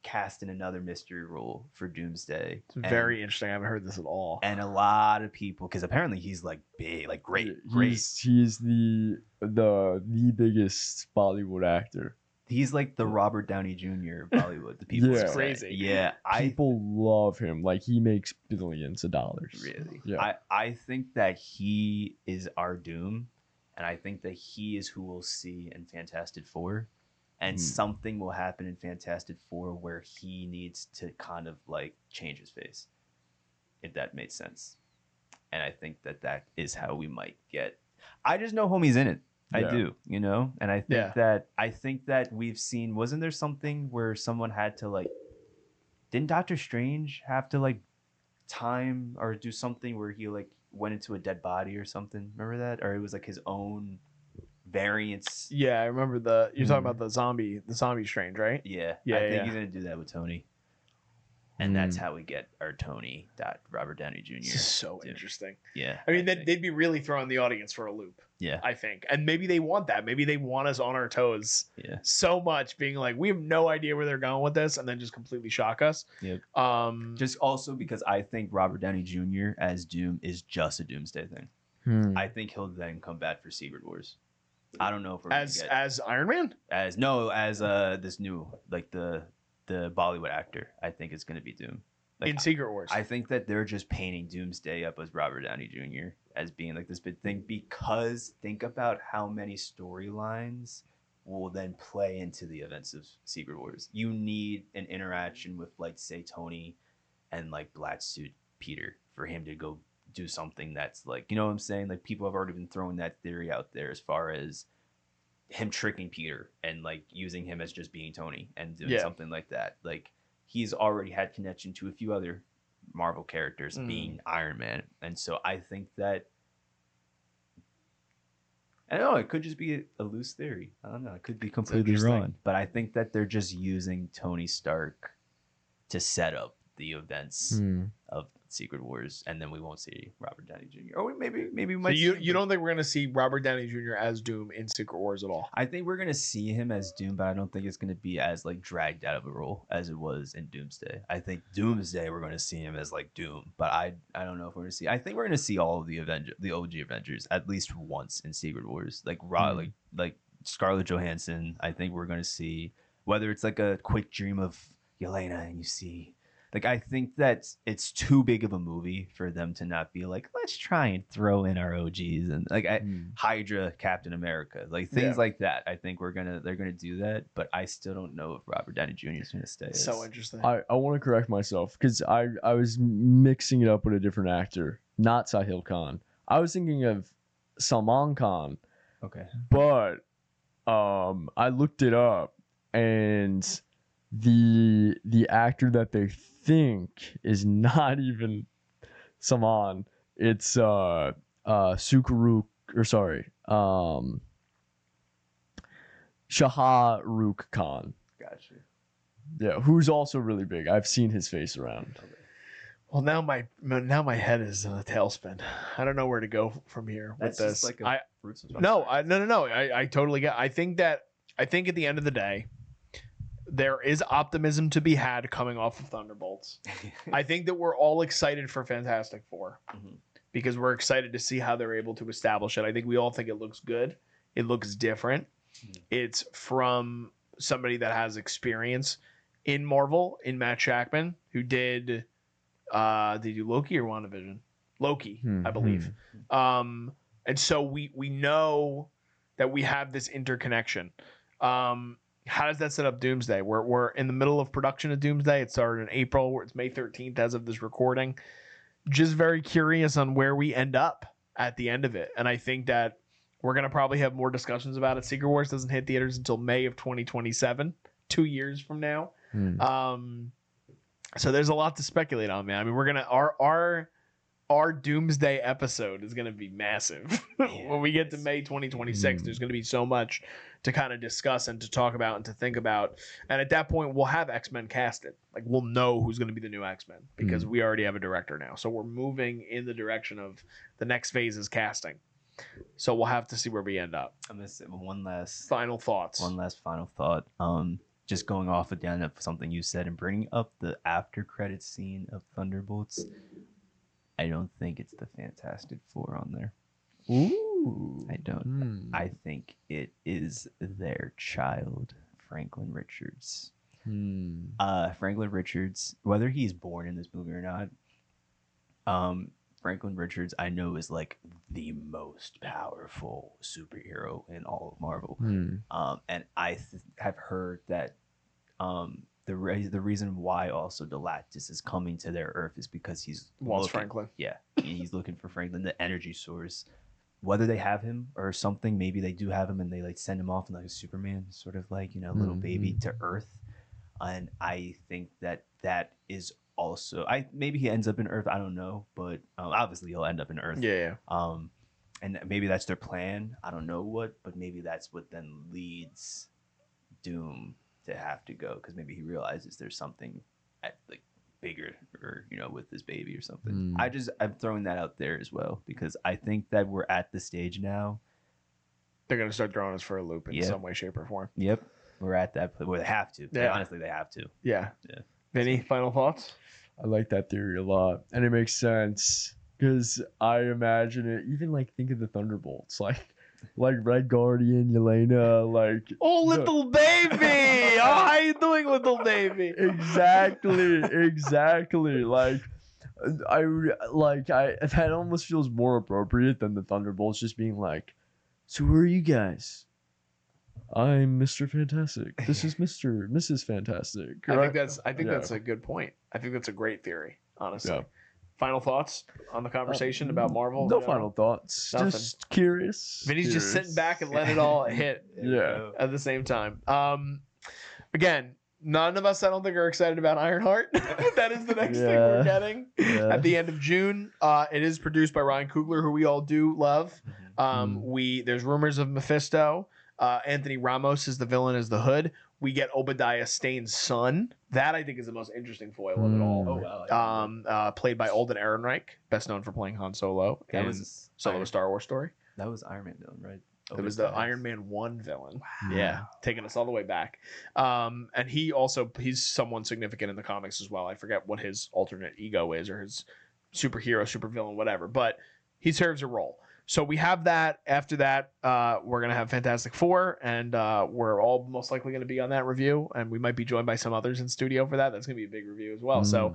[SPEAKER 2] cast in another mystery role for Doomsday.
[SPEAKER 1] It's very interesting. I haven't heard this at all.
[SPEAKER 2] And a lot of people, because apparently he's like big, like great.
[SPEAKER 3] He's the biggest Bollywood actor.
[SPEAKER 2] He's like the Robert Downey Jr. Bollywood. The people,
[SPEAKER 1] it's crazy.
[SPEAKER 2] Yeah,
[SPEAKER 3] people love him. Like, he makes billions of dollars.
[SPEAKER 2] Really?
[SPEAKER 3] Yeah.
[SPEAKER 2] I think that he is our Doom, and I think that he is who we'll see in Fantastic Four, and something will happen in Fantastic Four where he needs to kind of like change his face, if that made sense. And I think that is how we might get. I just know homie's in it. I do, and I think that we've seen, wasn't there something where someone had to like, didn't Doctor Strange have to like time or do something where he like went into a dead body or something? Remember that? Or it was like his own variants.
[SPEAKER 1] Yeah, I remember you're talking about the zombie Strange, right?
[SPEAKER 2] Yeah. I think he's gonna do that with Tony. And that's how we get our Tony, Robert Downey Jr.
[SPEAKER 1] This is so interesting.
[SPEAKER 2] Yeah.
[SPEAKER 1] I mean, they'd be really throwing the audience for a loop.
[SPEAKER 2] Yeah.
[SPEAKER 1] I think. And maybe they want that. Maybe they want us on our toes
[SPEAKER 2] Yeah.
[SPEAKER 1] so much, being like, we have no idea where they're going with this, and then just completely shock us.
[SPEAKER 2] Yep.
[SPEAKER 1] Um,
[SPEAKER 2] Just also because I think Robert Downey Jr. as Doom is just a Doomsday thing. I think he'll then come back for Secret Wars. I don't know if we're
[SPEAKER 1] as Iron Man?
[SPEAKER 2] as this new, like the Bollywood actor. I think it's gonna be Doom. Like,
[SPEAKER 1] In Secret Wars.
[SPEAKER 2] I think that they're just painting Doomsday up as Robert Downey Jr. as being like this big thing, because think about how many storylines will then play into the events of Secret Wars. You need an interaction with, like, say, Tony and like Black Suit Peter for him to go do something that's like, you know what I'm saying? Like, people have already been throwing that theory out there as far as him tricking Peter and like using him as just being Tony and doing something like that. Like, he's already had connection to a few other Marvel characters being Iron Man. And so I think that, I don't know, it could just be a loose theory. I don't know. It could be completely wrong. But I think that they're just using Tony Stark to set up the events of Secret Wars, and then we won't see Robert Downey Jr. Or maybe we might.
[SPEAKER 1] So you don't think we're gonna see Robert Downey Jr. as Doom in Secret Wars at all?
[SPEAKER 2] I think we're gonna see him as Doom, but I don't think it's gonna be as like dragged out of a role as it was in Doomsday. I think Doomsday we're gonna see him as like Doom, but I don't know if we're gonna see. I think we're gonna see all of the OG Avengers at least once in Secret Wars, like like Scarlett Johansson. I think we're gonna see, whether it's like a quick dream of Yelena and you see. Like, I think that it's too big of a movie for them to not be like, let's try and throw in our OGs and like Hydra, Captain America, like things like that. I think they're gonna do that, but I still don't know if Robert Downey Jr. is gonna stay.
[SPEAKER 1] So interesting.
[SPEAKER 3] I want to correct myself because I was mixing it up with a different actor, not Sahil Khan. I was thinking of Salman Khan.
[SPEAKER 2] Okay.
[SPEAKER 3] But I looked it up, and the actor that they think is not even Salman. It's Sukaruk, or sorry, Shah Rukh Khan.
[SPEAKER 2] Gotcha.
[SPEAKER 3] Yeah, who's also really big. I've seen his face around.
[SPEAKER 1] Well, now my head is in a tailspin. I don't know where to go from here with this.
[SPEAKER 2] Like
[SPEAKER 1] no. I totally get. I think at the end of the day, there is optimism to be had coming off of Thunderbolts. I think that we're all excited for Fantastic Four because we're excited to see how they're able to establish it. I think we all think it looks good. It looks different. It's from somebody that has experience in Marvel, in Matt Shakman, who did you Loki or WandaVision? Loki, I believe. And so we know that we have this interconnection. How does that set up Doomsday? We're in the middle of production of Doomsday. It started in April, where it's May 13th as of this recording. Just very curious on where we end up at the end of it. And I think that we're going to probably have more discussions about it. Secret Wars doesn't hit theaters until May of 2027, 2 years from now. So there's a lot to speculate on, man. I mean, we're going to our Doomsday episode is going to be massive. When we get to May 2026, there's going to be so much to kind of discuss and to talk about and to think about. And at that point, we'll have X-Men casted. Like, we'll know who's going to be the new X-Men because we already have a director now. So we're moving in the direction of the next phase is casting. So we'll have to see where we end up.
[SPEAKER 2] I'm going to say one last
[SPEAKER 1] final thoughts.
[SPEAKER 2] Just going off again of something you said and bringing up the after credit scene of Thunderbolts. I don't think it's the Fantastic Four on there.
[SPEAKER 3] Ooh.
[SPEAKER 2] I don't. I think it is their child, Franklin Richards. Franklin Richards, whether he's born in this movie or not, Franklin Richards, I know, is like the most powerful superhero in all of Marvel. And I have heard that the reason why also Galactus is coming to their Earth is because he's
[SPEAKER 1] Franklin.
[SPEAKER 2] Yeah, he's looking for Franklin, the energy source. Whether they have him or something, maybe they do have him and they like send him off in like a Superman sort of like, little baby to Earth. And I think that is also, maybe he ends up in Earth. I don't know, but obviously he'll end up in Earth.
[SPEAKER 1] Yeah.
[SPEAKER 2] And maybe that's their plan. I don't know what, but maybe that's what then leads Doom to have to go, because maybe he realizes there's something at like bigger or with this baby or something. I'm throwing that out there as well, because I think that we're at the stage now
[SPEAKER 1] they're gonna start throwing us for a loop in some way, shape, or form.
[SPEAKER 2] Yep, we're at that point where they have to.
[SPEAKER 1] Yeah.
[SPEAKER 2] Honestly, they have to.
[SPEAKER 1] Yeah. Vinny, final thoughts?
[SPEAKER 3] I like that theory a lot, and it makes sense because I imagine it. Even like think of the Thunderbolts, like Red Guardian, Yelena, like
[SPEAKER 1] little baby. How you doing, little baby?
[SPEAKER 3] Exactly. Like that almost feels more appropriate than the Thunderbolts just being like, so who are you guys? I'm Mr. Fantastic. This is Mrs. Fantastic.
[SPEAKER 1] Right? I think that's a good point. I think that's a great theory, honestly. Yeah. Final thoughts on the conversation about Marvel?
[SPEAKER 3] No final thoughts. Nothing. Just curious.
[SPEAKER 1] Vinny's just sitting back and letting it all hit at the same time. Again, none of us, I don't think, are excited about Ironheart. That is the next thing we're getting at the end of June. It is produced by Ryan Coogler, who we all do love. There's rumors of Mephisto. Anthony Ramos is the villain as the Hood. We get Obadiah Stane's son. That I think is the most interesting foil of it all.
[SPEAKER 2] Oh wow!
[SPEAKER 1] Played by Alden Ehrenreich, best known for playing Han Solo in Solo: A Star Wars Story.
[SPEAKER 2] That was Iron Man villain, right?
[SPEAKER 1] It was the Iron Man 1 villain. Wow. Yeah, taking us all the way back. And he's someone significant in the comics as well. I forget what his alternate ego is or his superhero, supervillain, whatever. But he serves a role. So we have that. After that, we're going to have Fantastic Four, and we're all most likely going to be on that review, and we might be joined by some others in studio for that. That's going to be a big review as well. So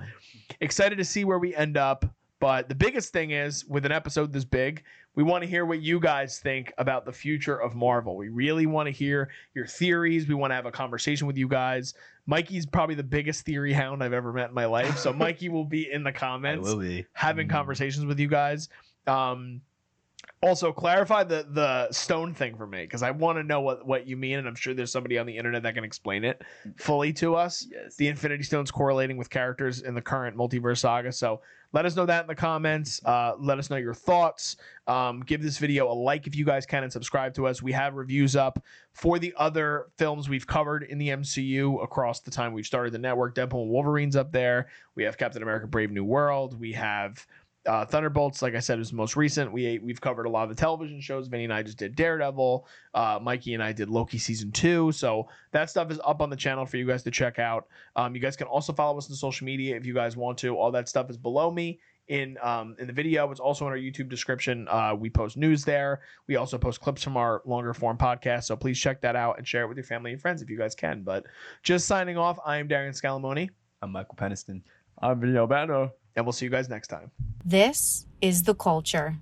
[SPEAKER 1] excited to see where we end up. But the biggest thing is, with an episode this big, we want to hear what you guys think about the future of Marvel. We really want to hear your theories. We want to have a conversation with you guys. Mikey's probably the biggest theory hound I've ever met in my life. So Mikey will be in the comments having conversations with you guys. Also, clarify the stone thing for me, because I want to know what you mean, and I'm sure there's somebody on the internet that can explain it fully to us. Yes. The Infinity Stones correlating with characters in the current multiverse saga. So let us know that in the comments. Let us know your thoughts. Give this video a like if you guys can, and subscribe to us. We have reviews up for the other films we've covered in the MCU across the time we've started the network. Deadpool and Wolverine's up there. We have Captain America: Brave New World. We have Thunderbolts, like I said, is the most recent. We've covered a lot of the television shows. Vinny and I just did Daredevil. Mikey and I did Loki season 2. So that stuff is up on the channel for you guys to check out. You guys can also follow us on social media if you guys want to. All that stuff is below me in the video. It's also in our YouTube description. We post news there. We also post clips from our longer form podcast. So please check that out and share it with your family and friends if you guys can. But just signing off, I am Darian Scalamoni.
[SPEAKER 2] I'm Michael Peniston.
[SPEAKER 3] I'm Vinny Albano.
[SPEAKER 1] And we'll see you guys next time.
[SPEAKER 4] This is The Culture.